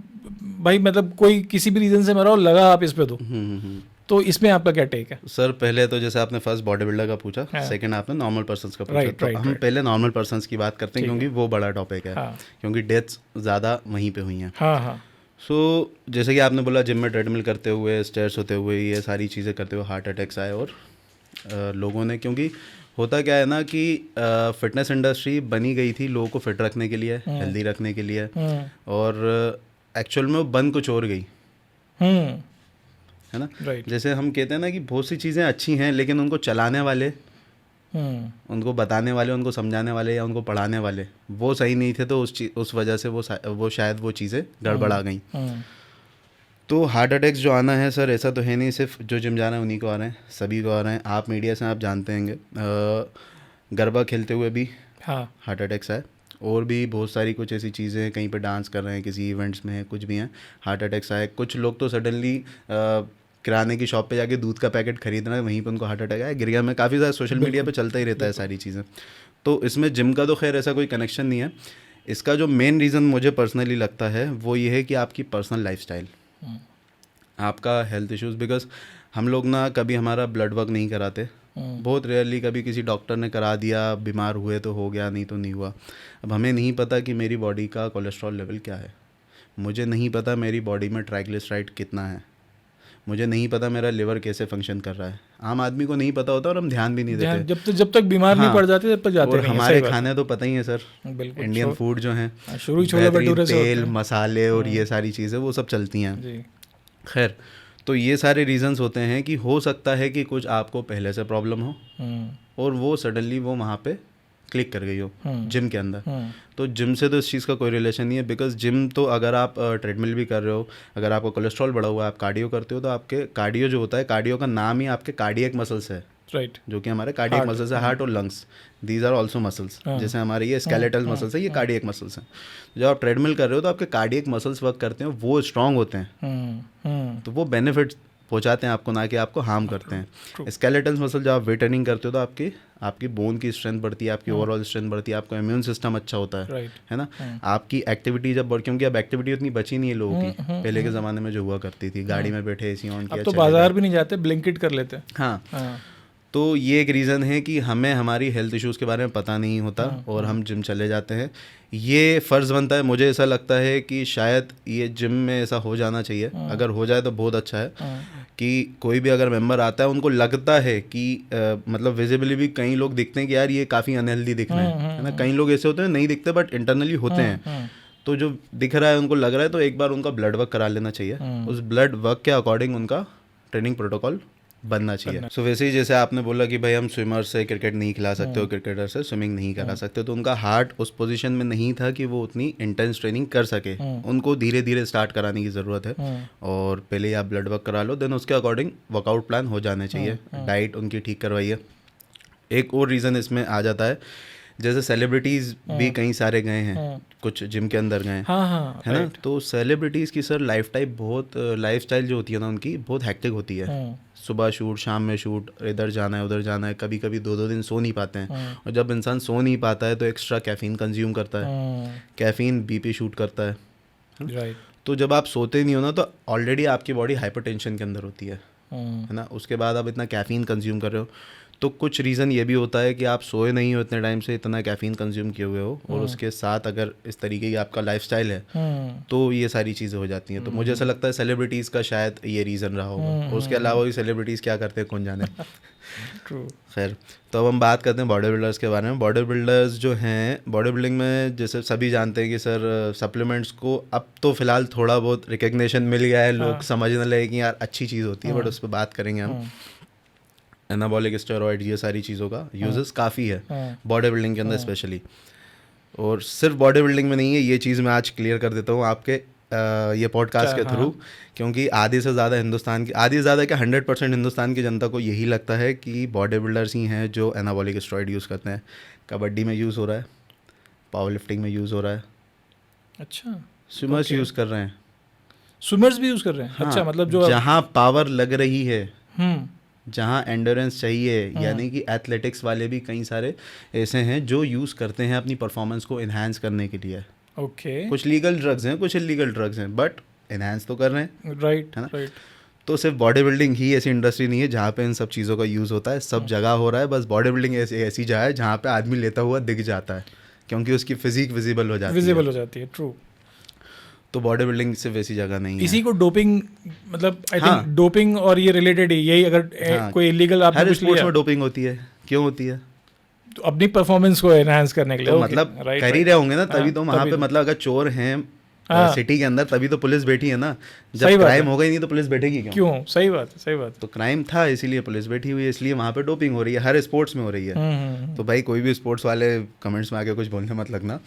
भाई मतलब कोई किसी भी रीज़न से मरा हो, लगा आप इस पे तो इसमें आपका क्या टेक है? सर पहले तो जैसे आपने फर्स्ट बॉडी बिल्डर का पूछा, सेकंड आपने नॉर्मल पर्सन्स का पूछा, तो हम पहले नॉर्मल पर्सन्स की बात करते हैं क्योंकि वो बड़ा टॉपिक है, क्योंकि डेथ्स ज़्यादा वहीं पे हुई हैं। सो जैसे कि आपने बोला जिम में ट्रेडमिल करते हुए, स्टेयर्स होते हुए, ये सारी चीज़ें करते हुए हार्ट अटैक्स आए, और लोगों ने, क्योंकि होता क्या है ना कि फिटनेस इंडस्ट्री बनी गई थी लोगों को फिट रखने के लिए, हेल्दी रखने के लिए, और एक्चुअल में वो बन कुछ और गई, है ना। जैसे हम कहते हैं ना कि बहुत सी चीज़ें अच्छी हैं लेकिन उनको चलाने वाले, उनको बताने वाले, उनको समझाने वाले या उनको पढ़ाने वाले वो सही नहीं थे, तो उस वजह से वो शायद वो चीज़ें गड़बड़ आ गई। तो हार्ट अटैक्स जो आना है सर, ऐसा तो है नहीं सिर्फ जो जिम जाना है उन्हीं को आ रहे हैं, सभी को आ रहे हैं। आप मीडिया से आप जानते होंगे, गरबा खेलते हुए भी हार्ट अटैक्स आए, और भी बहुत सारी कुछ ऐसी चीज़ें हैं, कहीं पे डांस कर रहे हैं, किसी इवेंट्स में है, कुछ भी हैं, हार्ट अटैक्स आए। कुछ लोग तो सडनली किराने की शॉप पे जाके दूध का पैकेट खरीदना है, वहीं पे उनको हार्ट अटैक आया, गिर गया। में काफ़ी ज़्यादा सोशल मीडिया पे चलता ही रहता है सारी चीज़ें। तो इसमें जिम का तो खैर ऐसा कोई कनेक्शन नहीं है। इसका जो मेन रीज़न मुझे पर्सनली लगता है वो ये है कि आपकी पर्सनल लाइफस्टाइल, आपका हेल्थ इश्यूज़। बिकॉज हम लोग ना कभी हमारा ब्लड वर्क नहीं कराते, बहुत रेयरली कभी किसी डॉक्टर ने करा दिया, बीमार हुए तो हो गया, नहीं तो नहीं हुआ। अब हमें नहीं पता कि मेरी बॉडी का कोलेस्ट्रॉल लेवल क्या है, मुझे नहीं पता मेरी बॉडी में ट्राइग्लिसराइड कितना है, मुझे नहीं पता मेरा लिवर कैसे फंक्शन कर रहा है। आम आदमी को नहीं पता होता और हम ध्यान भी नहीं देते जब तक बीमार नहीं पड़ जाते तब तक जाते नहीं। हमारे खाने तो पता ही है सर, इंडियन फूड जो है, तेल मसाले और ये सारी चीज़ें वो सब चलती हैं। खैर, तो ये सारे रीजंस होते हैं कि हो सकता है कि कुछ आपको पहले से प्रॉब्लम हो और वो सडनली वो वहाँ पे क्लिक कर गई हो जिम के अंदर। तो जिम से तो इस चीज़ का कोई रिलेशन नहीं है, बिकॉज जिम तो अगर आप ट्रेडमिल भी कर रहे हो, अगर आपका कोलेस्ट्रॉल बढ़ा हुआ है, आप कार्डियो करते हो, तो आपके कार्डियो जो होता है, कार्डियो का नाम ही आपके कार्डियक मसल्स है, राइट, जो कि हमारे कार्डियक मसल्स है, हार्ट और lungs, these are also muscles. जैसे हमारे ये स्केलेटल मसल्स है, ये कार्डियक मसल्स हैं। जब आप ट्रेडमिल कर रहे हो तो आपके कार्डियक मसल्स वर्क करते हैं, वो स्ट्रांग होते हैं, तो वो बेनिफिट पहुंचाते हैं आपको, ना कि आपको हार्म करते हैं। स्केलेटल मसल जब आप वेट ट्रेनिंग करते हो तो आपकी बोन की स्ट्रेंथ बढ़ती है, आपकी ओवरऑल स्ट्रेंथ बढ़ती है, आपका इम्यून सिस्टम अच्छा होता है ना। आपकी एक्टिविटी जब बढ़, क्योंकि अब एक्टिविटी उतनी बची नहीं है लोगों की, पहले के ज़माने में जो हुआ करती थी, गाड़ी में बैठे एसी ऑन किया, अब तो बाजार भी नहीं जाते, ब्लिंकिट कर लेते हैं। हाँ, तो ये एक रीज़न है कि हमें हमारी हेल्थ इश्यूज़ के बारे में पता नहीं होता और हम जिम चले जाते हैं। ये फ़र्ज़ बनता है, मुझे ऐसा लगता है कि शायद ये जिम में ऐसा हो जाना चाहिए। अगर हो जाए तो बहुत अच्छा है कि कोई भी अगर मेंबर आता है, उनको लगता है कि मतलब विजिबली भी कई लोग दिखते हैं कि यार ये काफ़ी अनहेल्दी दिख रहे हैं, है ना। कई लोग ऐसे होते हैं नहीं दिखते बट इंटरनली होते हैं, तो जो दिख रहा है उनको लग रहा है, तो एक बार उनका ब्लड वर्क करा लेना चाहिए। उस ब्लड वर्क के अकॉर्डिंग उनका ट्रेनिंग प्रोटोकॉल बनना चाहिए। सो वैसे ही जैसे आपने बोला कि भाई हम स्विमर से क्रिकेट नहीं खिला सकते हो, क्रिकेटर से स्विमिंग नहीं करा सकते, तो उनका हार्ट उस पोजीशन में नहीं था कि वो उतनी इंटेंस ट्रेनिंग कर सके, उनको धीरे धीरे स्टार्ट कराने की ज़रूरत है। और पहले आप ब्लड वर्क करा लो, देन उसके अकॉर्डिंग वर्कआउट प्लान हो जाने चाहिए, डाइट उनकी ठीक करवाइए। एक और रीज़न इसमें आ जाता है, जैसे सेलिब्रिटीज़ भी कई सारे गए हैं, कुछ जिम के अंदर गए हैं, है ना। तो सेलिब्रिटीज़ की सर लाइफस्टाइल जो होती है ना उनकी, बहुत हेक्टिक होती है। सुबह शूट, शाम में शूट, इधर जाना है उधर जाना है, कभी कभी 2-2 दिन सो नहीं पाते हैं। और जब इंसान सो नहीं पाता है तो एक्स्ट्रा कैफीन कंज्यूम करता है, कैफीन बीपी शूट करता है, राइट। तो जब आप सोते नहीं हो ना, तो ऑलरेडी आपकी बॉडी हाइपरटेंशन के अंदर होती है ना। उसके बाद आप इतना कैफीन कंज्यूम कर रहे हो, तो कुछ रीज़न ये भी होता है कि आप सोए नहीं हो इतने टाइम से, इतना कैफीन कंज्यूम किए हुए हो, और उसके साथ अगर इस तरीके की आपका लाइफस्टाइल है तो ये सारी चीज़ें हो जाती हैं। तो मुझे ऐसा लगता है सेलिब्रिटीज़ का शायद ये रीज़न रहा होगा। और उसके अलावा भी सेलिब्रिटीज़ क्या करते हैं कौन जाने। ट्रू। खैर, तो अब हम बात करते हैं बॉडी बिल्डर्स के बारे में। बॉडी बिल्डर्स जो हैं, बॉडी बिल्डिंग में जैसे सभी जानते हैं कि सर सप्लीमेंट्स को अब तो फ़िलहाल थोड़ा बहुत रिकग्निशन मिल गया है, लोग हाँ। समझने लगे कि यार अच्छी चीज़ होती है, बट उस पर बात करेंगे हम। एनाबॉलिक स्टेरॉइड, ये सारी चीज़ों का यूजेस काफ़ी है बॉडी बिल्डिंग के अंदर स्पेशली। और सिर्फ बॉडी बिल्डिंग में नहीं है, ये चीज़ मैं आज क्लियर कर देता हूँ आपके ये पॉडकास्ट के थ्रू, क्योंकि आधी से ज़्यादा हिंदुस्तान की, आधी से ज़्यादा क्या 100% हिंदुस्तान की जनता को यही लगता है कि बॉडी बिल्डर्स ही हैं जो एनाबॉलिक स्टेरॉइड यूज़ करते हैं। कबड्डी में यूज़ हो रहा है, पावर लिफ्टिंग में यूज़ हो रहा है, अच्छा, स्विमर्स यूज़ कर रहे हैं। स्विमर्स भी यूज़ कर रहे हैं? हाँ, अच्छा, मतलब जो जहाँ पावर लग रही है, हम्म जहाँ एंडोरेंस चाहिए, यानी कि एथलेटिक्स वाले भी कई सारे ऐसे हैं जो यूज़ करते हैं अपनी परफॉर्मेंस को इन्हांस करने के लिए। ओके, कुछ लीगल ड्रग्स हैं, कुछ इलीगल ड्रग्स हैं, बट इन्हांस तो कर रहे हैं, राइट है ना? राइट। तो सिर्फ बॉडी बिल्डिंग ही ऐसी इंडस्ट्री नहीं है जहाँ पे इन सब चीज़ों का यूज़ होता है, सब जगह हो रहा है। बस बॉडी बिल्डिंग ऐसी जगह है जहाँ पे आदमी लेता हुआ दिख जाता है, क्योंकि उसकी फिजिक विजिबल हो जाती विजिबल है। हो जाती है, ट्रू। तो बॉडी बिल्डिंग सिर्फ ऐसी जगह नहीं इसी है। को डोपिंग, मतलब आई हाँ। थिंक डोपिंग और ये रिलेटेड ही, यही अगर हाँ, कोई इलीगल आपने हर कुछ स्पोर्ट्स लिया में डोपिंग होती है। क्यों होती है? तो अपनी परफॉर्मेंस को एनहांस करने के लिए, तो okay, मतलब right, कर ही right. रहे होंगे ना, तभी हाँ, तो वहाँ तभी पे तो। मतलब अगर चोर हैं हाँ। सिटी के अंदर, तभी तो पुलिस बैठी है ना। जब सही बात क्राइम है। होगा ही नहीं तो पुलिस बैठेगी क्यों? क्यों? सही बात है, सही बात है। तो क्राइम था इसीलिए पुलिस बैठी हुई है, इसलिए वहाँ पे डोपिंग हो रही है, हर स्पोर्ट्स में हो रही है। तो भाई कोई भी स्पोर्ट्स वाले कमेंट्स में आके कुछ बोलने मत लगना,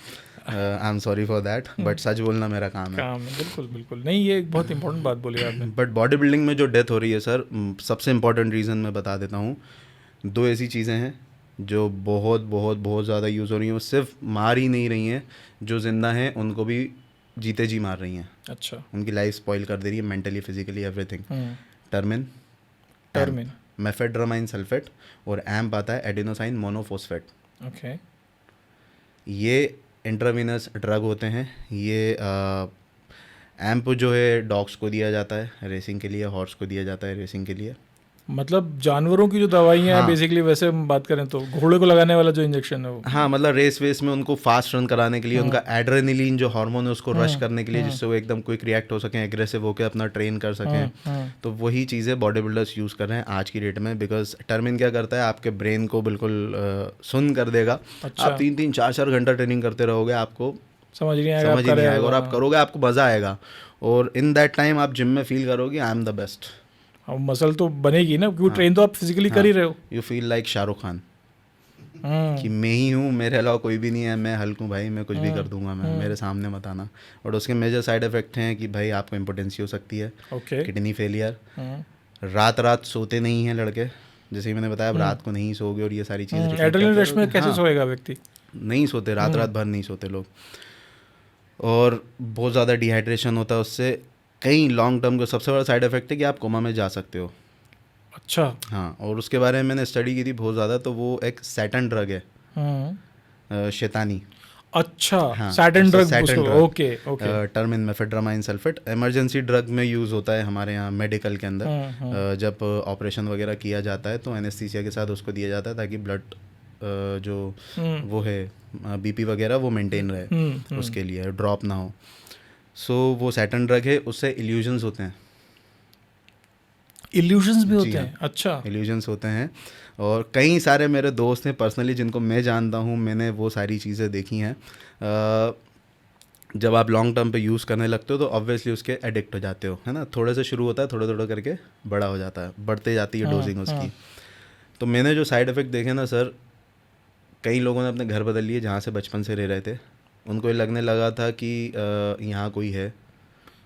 I am sorry for that, but सच बोलना मेरा काम है। काम है, बिल्कुल बिल्कुल। नहीं, ये एक बहुत इंपॉर्टेंट बात बोली आपने। बट बॉडी बिल्डिंग में जो डेथ हो रही है सर, सबसे इंपॉर्टेंट रीज़न मैं बता देता हूँ। दो ऐसी चीज़ें हैं जो बहुत बहुत बहुत ज़्यादा यूज़ हो रही हैं, वो सिर्फ मार ही नहीं रही हैं, जो ज़िंदा हैं उनको भी जीते जी मार रही हैं। अच्छा। उनकी लाइफ स्पॉइल कर दे रही है, mentally, physically, everything. टर्मिन। Mephentermine sulphate और एम्प आता है एडिनोसाइन मोनोफॉस्फेट। ओके। ये इंट्रावीनस ड्रग होते हैं। ये एम्प जो है डॉग्स को दिया जाता है रेसिंग के लिए, हॉर्स को दिया जाता है रेसिंग के लिए। मतलब जानवरों की जो दवाइयाँ हैं हाँ। बेसिकली, वैसे हम बात करें तो घोड़े को लगाने वाला जो इंजेक्शन है वो। हाँ, मतलब रेस वेस में उनको फास्ट रन कराने के लिए, उनका एड्रेनलिन जो हार्मोन है उसको रश करने के लिए, जिससे वो एकदम क्विक रिएक्ट हो सकें, एग्रेसिव होकर अपना ट्रेन कर सकें। तो वही चीज़ें बॉडी बिल्डर्स यूज़ कर रहे हैं आज की डेट में। बिकॉज टर्मिन क्या करता है, आपके ब्रेन को बिल्कुल सुन कर देगा। अच्छा। आप 3-3, 4-4 घंटा ट्रेनिंग करते रहोगे, आपको समझ नहीं आएगा, समझ ही नहीं आएगा, और आप करोगे, आपको मज़ा आएगा, और इन दैट टाइम आप जिम में फील करोगे आई एम द बेस्ट। अब मसल तो बनेगी ना, क्योंकि ट्रेन तो आप फिजिकली कर ही रहे हो। You feel like Shahrukh Khan कि मैं ही हूँ, मेरे अलावा कोई भी नहीं है, मैं हल्क हूँ भाई, मैं कुछ भी कर दूंगा, मैं मेरे सामने मत आना। और उसके मेजर साइड इफेक्ट हैं कि भाई आपको इम्पोर्टेंसी हो सकती है, ओके। किडनी फेलियर, रात रात सोते नहीं हैं लड़के, जैसे ही मैंने बताया, रात को नहीं सोगे, और ये सारी चीज़ें एड्रेनलिन रश में कैसे सोएगा व्यक्ति? नहीं सोते, रात रात भर नहीं सोते लोग, और बहुत ज़्यादा डिहाइड्रेशन होता है उससे। कई लॉन्ग टर्म का सबसे बड़ा साइड इफेक्ट है कि आप कोमा में जा सकते हो। अच्छा। हाँ, और उसके बारे में मैंने स्टडी की थी बहुत ज़्यादा, तो वो एक सैटन ड्रग है, शैतानी। अच्छा। हाँ, satan drug, satan drug, okay okay. Termin mephentermine sulphate emergency drug में यूज़ होता है हमारे यहाँ मेडिकल के अंदर। जब ऑपरेशन वगैरह किया जाता है तो एनेस्थीसिया के साथ उसको दिया जाता है, ताकि ब्लड जो वो है बीपी वगैरह वो मेंटेन रहे, उसके लिए ड्रॉप ना हो। सो वो सैटन ड्रग है, उससे इल्यूजन्स होते हैं। इल्यूजन्स भी होते जी हैं? अच्छा। इल्यूजन्स होते हैं, और कई सारे मेरे दोस्त हैं पर्सनली जिनको मैं जानता हूँ, मैंने वो सारी चीज़ें देखी हैं। जब आप लॉन्ग टर्म पे यूज़ करने लगते हो तो ऑब्वियसली उसके एडिक्ट हो जाते हो, है ना। थोड़े से शुरू होता है, थोड़ा थोड़ा करके बड़ा हो जाता है, बढ़ते जाती है डोजिंग उसकी। तो मैंने जो साइड इफ़ेक्ट देखे ना सर, कई लोगों ने अपने घर बदल लिए जहाँ से बचपन से रह रहे थे। उनको ये लगने लगा था कि यहाँ कोई है,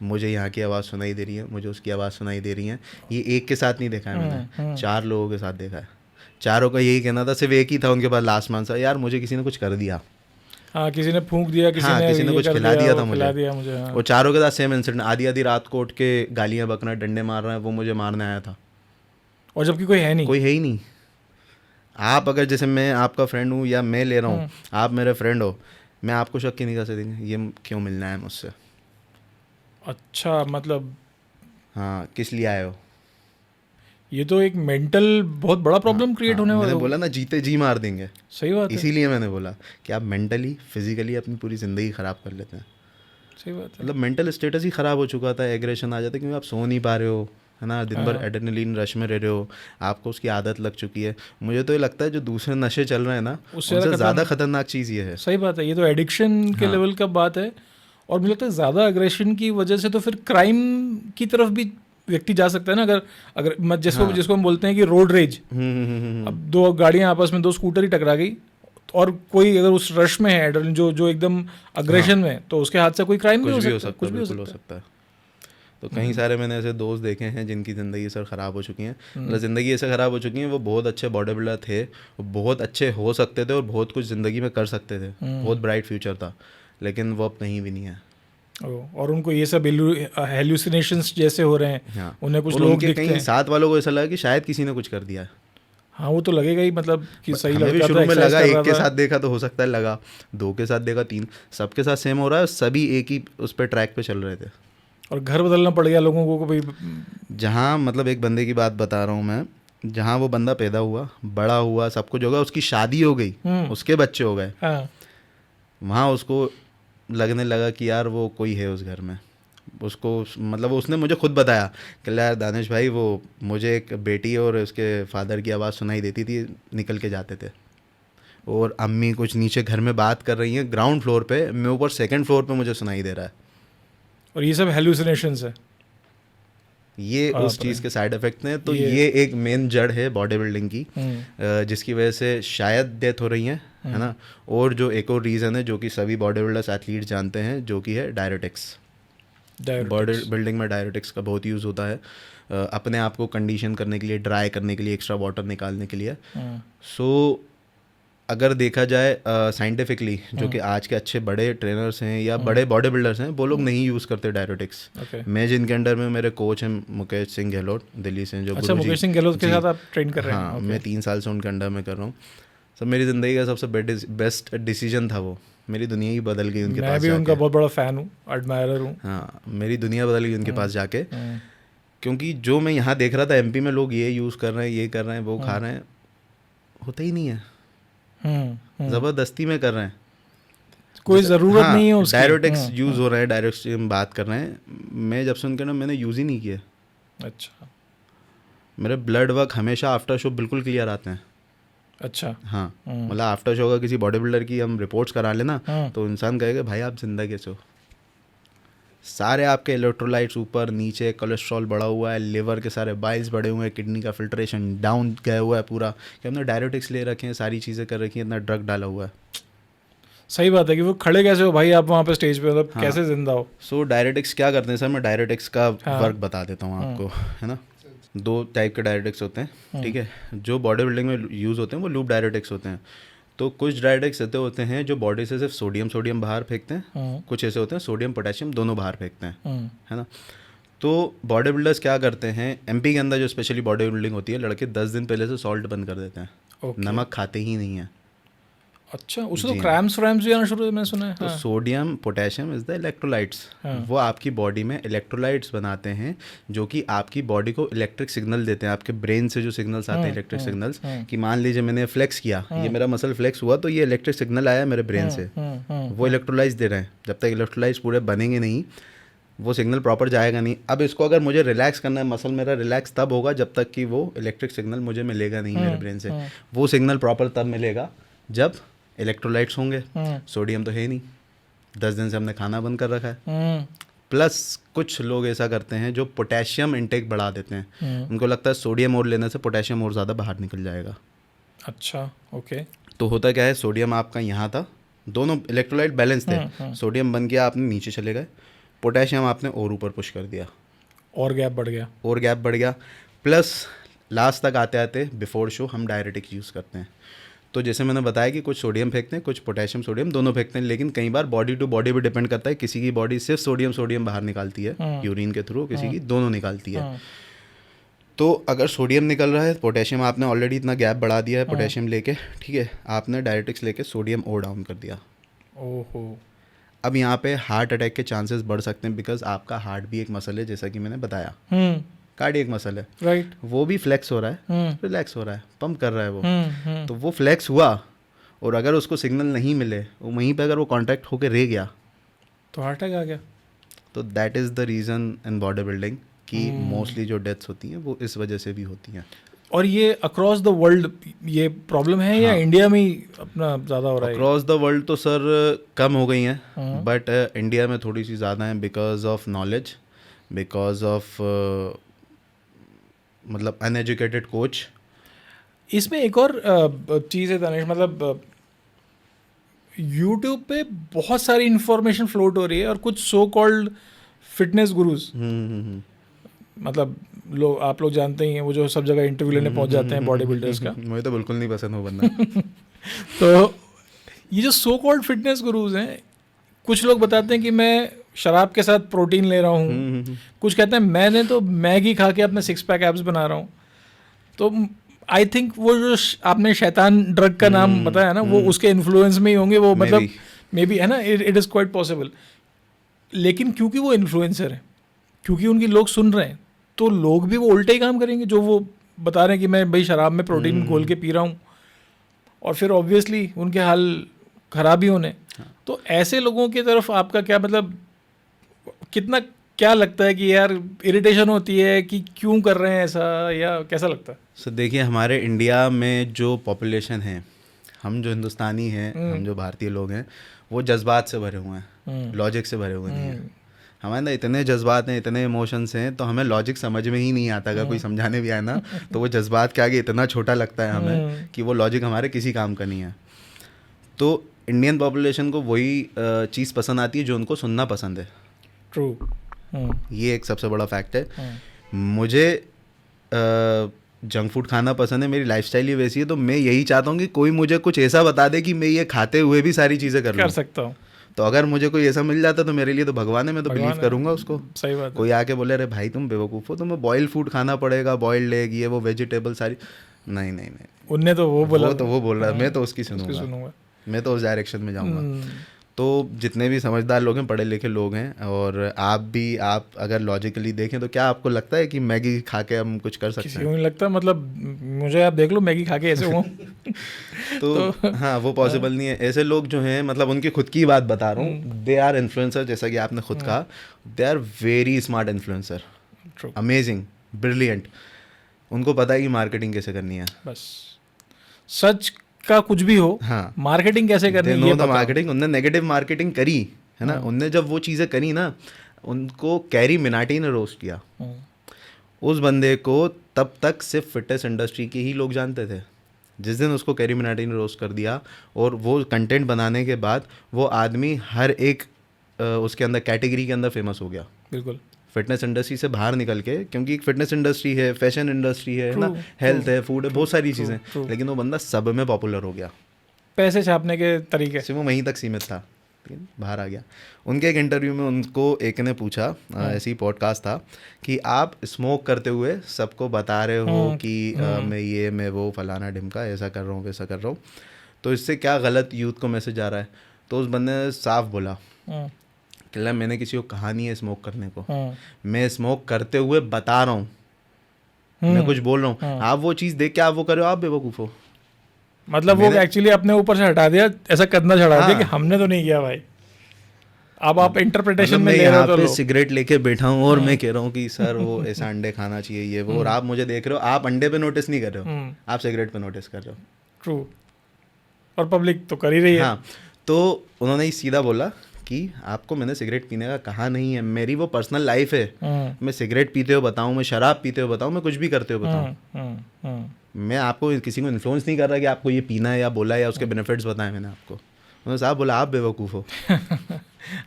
मुझे यहाँ की आवाज़ सुनाई दे रही है, मुझे उसकी आवाज़ सुनाई दे रही है। ये एक के साथ नहीं देखा है मैंने, 4 लोगों के साथ देखा है। चारों का यही कहना था, सिर्फ एक ही था उनके पास लास्ट मंथ सा, यार मुझे किसी ने कुछ कर दिया। हाँ, किसी ने फूंक दिया, किसी ने कुछ खिला दिया था मुझे। वो चारों के साथ सेम इंसिडेंट, आधी आधी रात को उठ के गालियाँ बकना, डंडे मार रहा है, वो मुझे मारने आया था, और जबकि कोई है नहीं। कोई है ही नहीं। आप अगर जैसे मैं आपका फ्रेंड हूँ या मैं ले रहा हूँ, आप मेरे फ्रेंड हो, मैं आपको शक ही नहीं कर सकती ये क्यों मिलना है मुझसे। अच्छा, मतलब हाँ, किस लिए आए हो। ये तो एक मेंटल बहुत बड़ा प्रॉब्लम क्रिएट होने वाला है। मैंने बोला ना, जीते जी मार देंगे। सही बात है। इसीलिए मैंने बोला कि आप मेंटली फिजिकली अपनी पूरी ज़िंदगी ख़राब कर लेते हैं। सही बात है। मतलब मेंटल स्टेटस ही ख़राब हो चुका था, एग्रेशन आ जाता है क्योंकि आप सो नहीं पा रहे हो, है ना, दिन भर एड्रेनलिन रश में रह रहे हो, आपको उसकी आदत लग चुकी है। मुझे तो ये लगता है जो दूसरे नशे चल रहे हैं ना, उससे उनसे ज़्यादा ज़्यादा खतरनाक चीज़ ये है। सही बात है, ये तो एडिक्शन के लेवल का बात है। और मुझे लगता है ज़्यादा अग्रेशन की वजह से तो फिर क्राइम की तरफ भी व्यक्ति जा सकता है ना। अगर अगर जिसको हम बोलते हैं कि रोड रेज, अब दो गाड़ियां आपस में, दो स्कूटर ही टकरा गई और कोई अगर उस रश में है, एड्रेनलिन जो एकदम अग्रेशन में, तो उसके हाथ से कोई क्राइम भी हो सकता है, कुछ भी हो सकता है। तो कई सारे मैंने ऐसे दोस्त देखे हैं जिनकी ज़िंदगी सर ख़राब हो चुकी हैं। मतलब ज़िंदगी ऐसे ख़राब हो चुकी है, वो बहुत अच्छे बॉडी बिल्डर थे, वो बहुत अच्छे हो सकते थे और बहुत कुछ ज़िंदगी में कर सकते थे, बहुत ब्राइट फ्यूचर था, लेकिन वो अब कहीं भी नहीं है। और उनको ये सब हेल्यूसिनेशंस जैसे हो रहे हैं। हाँ, उन्हें कुछ और लोग उनके दिखते कई हैं। साथ वालों को ऐसा लगा कि शायद किसी ने कुछ कर दिया है। हाँ, वो तो लगेगा ही, मतलब कि सही हमें भी लड़का शुरू था, में एक्सरसाइज लगा, कर एक रहा के था। साथ देखा तो हो सकता है लगा, दो के साथ देखा, तीन, सबके साथ सेम हो रहा है, सभी एक ही उस पर ट्रैक पे चल रहे थे। और घर बदलना पड़ गया लोगों को भाई। जहाँ मतलब एक बंदे की बात बता रहा हूँ मैं, जहाँ वो बंदा पैदा हुआ, बड़ा हुआ, सब कुछ होगा, उसकी शादी हो गई, उसके बच्चे हो गए, हाँ, वहाँ उसको लगने लगा कि यार वो कोई है उस घर में। उसको मतलब उसने मुझे खुद बताया कि यार दानिश भाई, वो मुझे एक बेटी और उसके फादर की आवाज़ सुनाई देती थी, निकल के जाते थे, और अम्मी कुछ नीचे घर में बात कर रही हैं ग्राउंड फ्लोर पे, मैं ऊपर सेकंड फ्लोर पे मुझे सुनाई दे रहा है। और ये सब हेल्यूसिनेशंस है। ये उस चीज़ के साइड इफेक्ट हैं। तो ये- ये एक मेन जड़ है बॉडी बिल्डिंग की, जिसकी वजह से शायद डेथ हो रही है ना। और जो एक और रीज़न है जो कि सभी बॉडी बिल्डर्स एथलीट जानते हैं, जो कि है डायरेटिक्स। बॉडी बिल्डिंग में डायरेटिक्स का बहुत यूज़ होता है, अपने आप को कंडीशन करने के लिए, ड्राई करने के लिए, एक्स्ट्रा वाटर निकालने के लिए। सो अगर देखा जाए साइंटिफिकली, जो कि आज के अच्छे बड़े ट्रेनर्स हैं या बड़े बॉडी बिल्डर्स हैं, वो लोग नहीं यूज़ करते डायरेटिक्स। मैं जिनके अंडर में मेरे कोच हैं मुकेश सिंह गहलोत, दिल्ली से, जो अच्छा, मुकेश सिंह गहलोत के साथ आप ट्रेन कर रहे हैं? हाँ, मैं 3 साल से उनके अंडर में कर रहा हूँ। सब मेरी ज़िंदगी का सबसे बेस्ट डिसीजन था वो। मेरी दुनिया ही बदल गई उनके पास मैं भी उनका बहुत बड़ा फ़ैन हूँ, एडमायरर हूँ। हाँ, मेरी दुनिया बदल गई उनके पास जाके, क्योंकि जो मैं यहाँ देख रहा था एमपी में, लोग ये यूज़ कर रहे हैं, ये कर रहे हैं, वो खा रहे हैं, होता ही नहीं है, ज़बरदस्ती में कर रहे हैं, कोई ज़रूरत नहीं है उसकी। डायरेटिक्स यूज़ हो रहे हैं, डायरेक्ट हम बात कर रहे हैं। मैं जब से उनके ना, मैंने यूज़ ही नहीं किया। अच्छा, मेरे ब्लड वर्क हमेशा आफ्टर शो बिल्कुल क्लियर आते हैं। अच्छा, हाँ, मतलब आफ्टर शो का किसी बॉडी बिल्डर की हम रिपोर्ट्स करा लेना, तो इंसान कहेगा भाई आप जिंदा कैसे हो। सारे आपके इलेक्ट्रोलाइट्स ऊपर नीचे, कोलेस्ट्रॉल बढ़ा हुआ है, लिवर के सारे बाइल्स बढ़े हुए हैं, किडनी का फिल्ट्रेशन डाउन गया हुआ है पूरा, कि हमने डायरेटिक्स ले रखे हैं, सारी चीज़ें कर रखी हैं, इतना ड्रग डाला हुआ है। सही बात है कि वो खड़े कैसे हो भाई आप वहाँ पे स्टेज पे, मतलब कैसे जिंदा हो। सो डायरेटिक्स क्या करते हैं सर, मैं डायरेटिक्स का वर्क बता देता हूँ आपको, है ना। 2 टाइप के डायरेटिक्स होते हैं, ठीक है। जो बॉडी बिल्डिंग में यूज़ होते हैं वो लूप डायरेटिक्स होते हैं। तो कुछ डायरेटिक्स ऐसे होते हैं जो बॉडी से सिर्फ सोडियम बाहर फेंकते हैं, कुछ ऐसे होते हैं सोडियम पोटेशियम दोनों बाहर फेंकते हैं, है ना। तो बॉडी बिल्डर्स क्या करते हैं, एमपी के अंदर जो स्पेशली बॉडी बिल्डिंग होती है, लड़के 10 दिन पहले से सॉल्ट बंद कर देते हैं, नमक खाते ही नहीं है। अच्छा, उससे तो क्रैम्स भी आना शुरू, मैंने सुना है। तो sodium potassium is the electrolytes, वो आपकी बॉडी में इलेक्ट्रोलाइट्स बनाते हैं, जो कि आपकी बॉडी को इलेक्ट्रिक सिग्नल देते हैं। आपके ब्रेन से जो सिग्नल्स आते हैं, इलेक्ट्रिक सिग्नल्स, कि मान लीजिए मैंने फ्लेक्स किया, ये मेरा मसल फ्लेक्स हुआ, तो ये इलेक्ट्रिक सिग्नल आया मेरे ब्रेन से, वो इलेक्ट्रोलाइट्स दे रहे हैं। जब तक इलेक्ट्रोलाइट्स पूरे बनेंगे नहीं, वो सिग्नल प्रॉपर जाएगा नहीं। अब इसको अगर मुझे रिलैक्स करना है, मसल मेरा रिलैक्स तब होगा जब तक कि वो इलेक्ट्रिक सिग्नल मुझे मिलेगा नहीं मेरे ब्रेन से। वो सिग्नल प्रॉपर तब मिलेगा जब इलेक्ट्रोलाइट्स होंगे। सोडियम तो है नहीं, 10 दिन से हमने खाना बंद कर रखा है। प्लस कुछ लोग ऐसा करते हैं जो पोटेशियम इंटेक बढ़ा देते हैं, उनको लगता है सोडियम और लेने से पोटेशियम और ज़्यादा बाहर निकल जाएगा। अच्छा, ओके। तो होता क्या है, सोडियम आपका यहाँ था, दोनों इलेक्ट्रोलाइट बैलेंस थे, सोडियम बन गया, आपने नीचे चले गए, पोटेशियम आपने और ऊपर पुश कर दिया, और गैप बढ़ गया। प्लस लास्ट तक आते आते बिफोर शो हम डायरेटिक्स यूज़ करते हैं। तो जैसे मैंने बताया कि कुछ सोडियम फेंकते हैं, कुछ पोटेशियम सोडियम दोनों फेंकते हैं, लेकिन कई बार बॉडी टू बॉडी भी डिपेंड करता है। किसी की बॉडी सिर्फ सोडियम बाहर निकालती है यूरिन के थ्रू, किसी की दोनों निकालती है। तो अगर सोडियम निकल रहा है, पोटेशियम आपने ऑलरेडी इतना गैप बढ़ा दिया है पोटेशियम लेके, ठीक है, आपने डायरेटिक्स लेके सोडियम और डाउन कर दिया। ओहो। अब यहाँ पे हार्ट अटैक के चांसेस बढ़ सकते हैं, बिकॉज आपका हार्ट भी एक मसल है, जैसा कि मैंने बताया, कार्डियक मसल है, राइट। वो भी फ्लेक्स हो रहा है, रिलैक्स हो रहा है, पंप कर रहा है वो। तो वो फ्लेक्स हुआ, और अगर उसको सिग्नल नहीं मिले, वहीं पे अगर वो कॉन्टैक्ट होकर रह गया, तो हार्ट अटैक आ गया। तो that is the reason in body building कि मोस्टली जो डेथ्स होती हैं वो इस वजह से भी होती हैं। और ये अक्रॉस द वर्ल्ड ये प्रॉब्लम है या इंडिया में ही अपना ज़्यादा हो रहा है? अक्रॉस द वर्ल्ड तो सर कम हो गई हैं, बट इंडिया में थोड़ी सी ज़्यादा हैं because of knowledge, because of मतलब अनएजुकेटेड कोच। इसमें एक और चीज़ है तनिष, मतलब यूट्यूब पे बहुत सारी इंफॉर्मेशन फ्लोट हो रही है और कुछ सो कॉल्ड फिटनेस गुरुज, मतलब आप लोग जानते ही हैं वो जो सब जगह इंटरव्यू लेने पहुंच जाते हैं बॉडी बिल्डर्स का। मुझे तो बिल्कुल नहीं पसंद वो बंदा। तो ये जो सो कॉल्ड फिटनेस गुरुज हैं, कुछ लोग बताते हैं कि मैं शराब के साथ प्रोटीन ले रहा हूँ, कुछ कहते हैं मैंने तो मैगी खा के अपने 6 पैक एब्स बना रहा हूँ। तो आई थिंक वो जो आपने शैतान ड्रग का नाम बताया ना, वो उसके इन्फ्लुएंस में ही होंगे वो, मतलब मे बी है ना, इट इज़ क्वाइट पॉसिबल। लेकिन क्योंकि वो इन्फ्लुएंसर है, क्योंकि उनकी लोग सुन रहे हैं, तो लोग भी वो उल्टे ही काम करेंगे जो वो बता रहे हैं कि मैं भाई शराब में प्रोटीन घोल के पी रहा हूँ, और फिर ऑब्वियसली उनके हाल खराब ही होने। तो ऐसे लोगों की तरफ आपका क्या, मतलब कितना क्या लगता है कि यार इरिटेशन होती है कि क्यों कर रहे हैं ऐसा, या कैसा लगता है? सो देखिए, हमारे इंडिया में जो पॉपुलेशन है, हम जो हिंदुस्तानी हैं, हम जो भारतीय लोग हैं, वो जज्बात से भरे हुए हैं, लॉजिक से भरे हुए नहीं हैं। हमारे अंदर इतने जज्बात हैं, इतने इमोशंस हैं, तो हमें लॉजिक समझ में ही नहीं आता। अगर कोई समझाने भी आए ना, तो वो जज्बात के आगे इतना छोटा लगता है हमें कि वो लॉजिक हमारे किसी काम का नहीं है। तो इंडियन पॉपुलेशन को वही चीज़ पसंद आती है जो उनको सुनना पसंद है। ट्रू। ये एक सबसे बड़ा फैक्ट है। मुझे जंक फूड खाना पसंद है, मेरी लाइफस्टाइल ही वैसी है, तो मैं यही चाहता हूँ कि कोई मुझे कुछ ऐसा बता दे कि मैं ये खाते हुए भी सारी चीज़ें कर सकता हूँ। तो अगर मुझे कोई ऐसा मिल जाता तो मेरे लिए तो भगवान है, मैं तो बिलीव करूंगा उसको। सही बात है। कोई आके बोले अरे भाई तुम बेवकूफ़ हो, तुम्हें बॉइल्ड फूड खाना पड़ेगा, बॉइल्ड एग, ये वो वेजिटेबल सारी, नहीं नहीं नहीं, उनने तो वो बोला, वो तो वो बोल रहा है, मैं तो उसकी सुनूंगा, मैं तो उस डायरेक्शन में जाऊंगा। तो जितने भी समझदार लोग हैं, पढ़े लिखे लोग हैं, और आप अगर लॉजिकली देखें तो क्या आपको लगता है कि मैगी खा के हम कुछ कर सकते हैं? क्यों नहीं लगता, मतलब मुझे आप देख लो मैगी खा के ऐसे हुआ। तो हाँ, वो पॉसिबल नहीं है। ऐसे लोग जो हैं, मतलब उनकी खुद की बात बता रहा हूँ, दे आर इन्फ्लुएंसर, जैसा कि आपने खुद कहा, they are very smart influencer, amazing, brilliant. उनको पता है कि मार्केटिंग कैसे करनी है। बस सच का कुछ भी हो, हाँ, मार्केटिंग कैसे करनी है ये मार्केटिंग। उनने नेगेटिव मार्केटिंग करी है ना, उनने जब वो चीज़ें करी ना, उनको कैरी मिनाटी ने रोस्ट किया। उस बंदे को तब तक सिर्फ फिटनेस इंडस्ट्री के ही लोग जानते थे। जिस दिन उसको कैरी मिनाटी ने रोस्ट कर दिया, और वो कंटेंट बनाने के बाद वो आदमी हर एक उसके अंदर कैटेगरी के अंदर फेमस हो गया। बिल्कुल, फिटनेस इंडस्ट्री से बाहर निकल के, क्योंकि फिटनेस इंडस्ट्री है, फैशन इंडस्ट्री है ना, हेल्थ है, फूड है, बहुत सारी चीज़ें, लेकिन वो बंदा सब में पॉपुलर हो गया पैसे छापने के तरीके से। वो वहीं तक सीमित था, लेकिन बाहर आ गया। उनके एक इंटरव्यू में उनको एक ने पूछा, ऐसी ही पॉडकास्ट था, कि आप स्मोक करते हुए सबको बता रहे हो कि मैं वो फलाना ढिमका ऐसा कर रहा हूँ, वैसा कर रहा हूँ, तो इससे क्या गलत यूथ को मैसेज आ रहा है? तो उस बंदे ने साफ बोला, मैंने किसी को कहा नहीं है स्मोक करने को, मैं स्मोक करते हुए बता रहा हूँ, मैं कुछ बोल रहा हूँ, आप वो चीज़ देख के आप वो करो, आप बेवकूफ़ हो। मतलब वो एक्चुअली अपने ऊपर से हटा दिया, ऐसा कदम चढ़ा दिया कि हमने तो नहीं किया भाई, अब आप इंटरप्रिटेशन में ले रहे हो। तो सिगरेट लेके बैठा हूँ और मैं कह रहा हूँ कि सर वो ऐसा अंडे खाना चाहिए, ये वो, और आप मुझे देख रहे हो, आप अंडे पे नोटिस नहीं कर रहे हो, आप सिगरेट पे नोटिस कर रहे हो। ट्रू, और पब्लिक तो कर ही रही है। हाँ, तो उन्होंने सीधा बोला कि आपको मैंने सिगरेट पीने का कहा नहीं है, मेरी वो पर्सनल लाइफ है, मैं सिगरेट पीते हो बताऊं, मैं शराब पीते हो बताऊं, मैं कुछ भी करते हो बताऊं, मैं आपको किसी को इन्फ्लुएंस नहीं कर रहा कि आपको ये पीना है या बोला है या उसके बेनिफिट्स बताए मैंने आपको। उन्होंने साहब बोला आप बेवकूफ़ हो।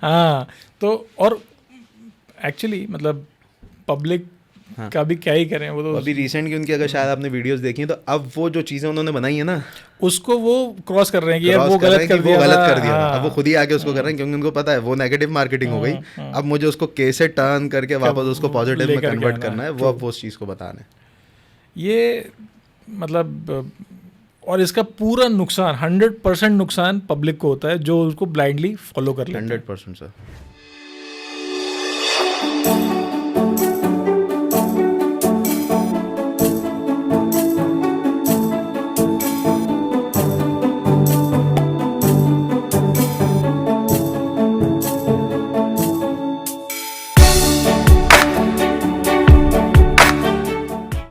हाँ, तो और एक्चुअली मतलब पब्लिक का भी क्या ही करें, वो तो अभी रिसेंट की उनकी अगर शायद आपने वीडियोस देखी हैं, तो अब वो जो चीज़ें उन्होंने बनाई है ना, उसको वो क्रॉस कर रहे हैं कि यार वो गलत कर दिया। अब वो खुद ही आके उसको कर रहे हैं, क्योंकि उनको पता है वो नेगेटिव मार्केटिंग हो गई। अब मुझे उसको कैसे टर्न करके वापस उसको पॉजिटिव में कन्वर्ट करना है, वो अब वो उस चीज़ को बताना है। ये मतलब, और इसका पूरा नुकसान 100% नुकसान पब्लिक को होता है जो उसको ब्लाइंडली फॉलो कर लेते हैं। 100% सर।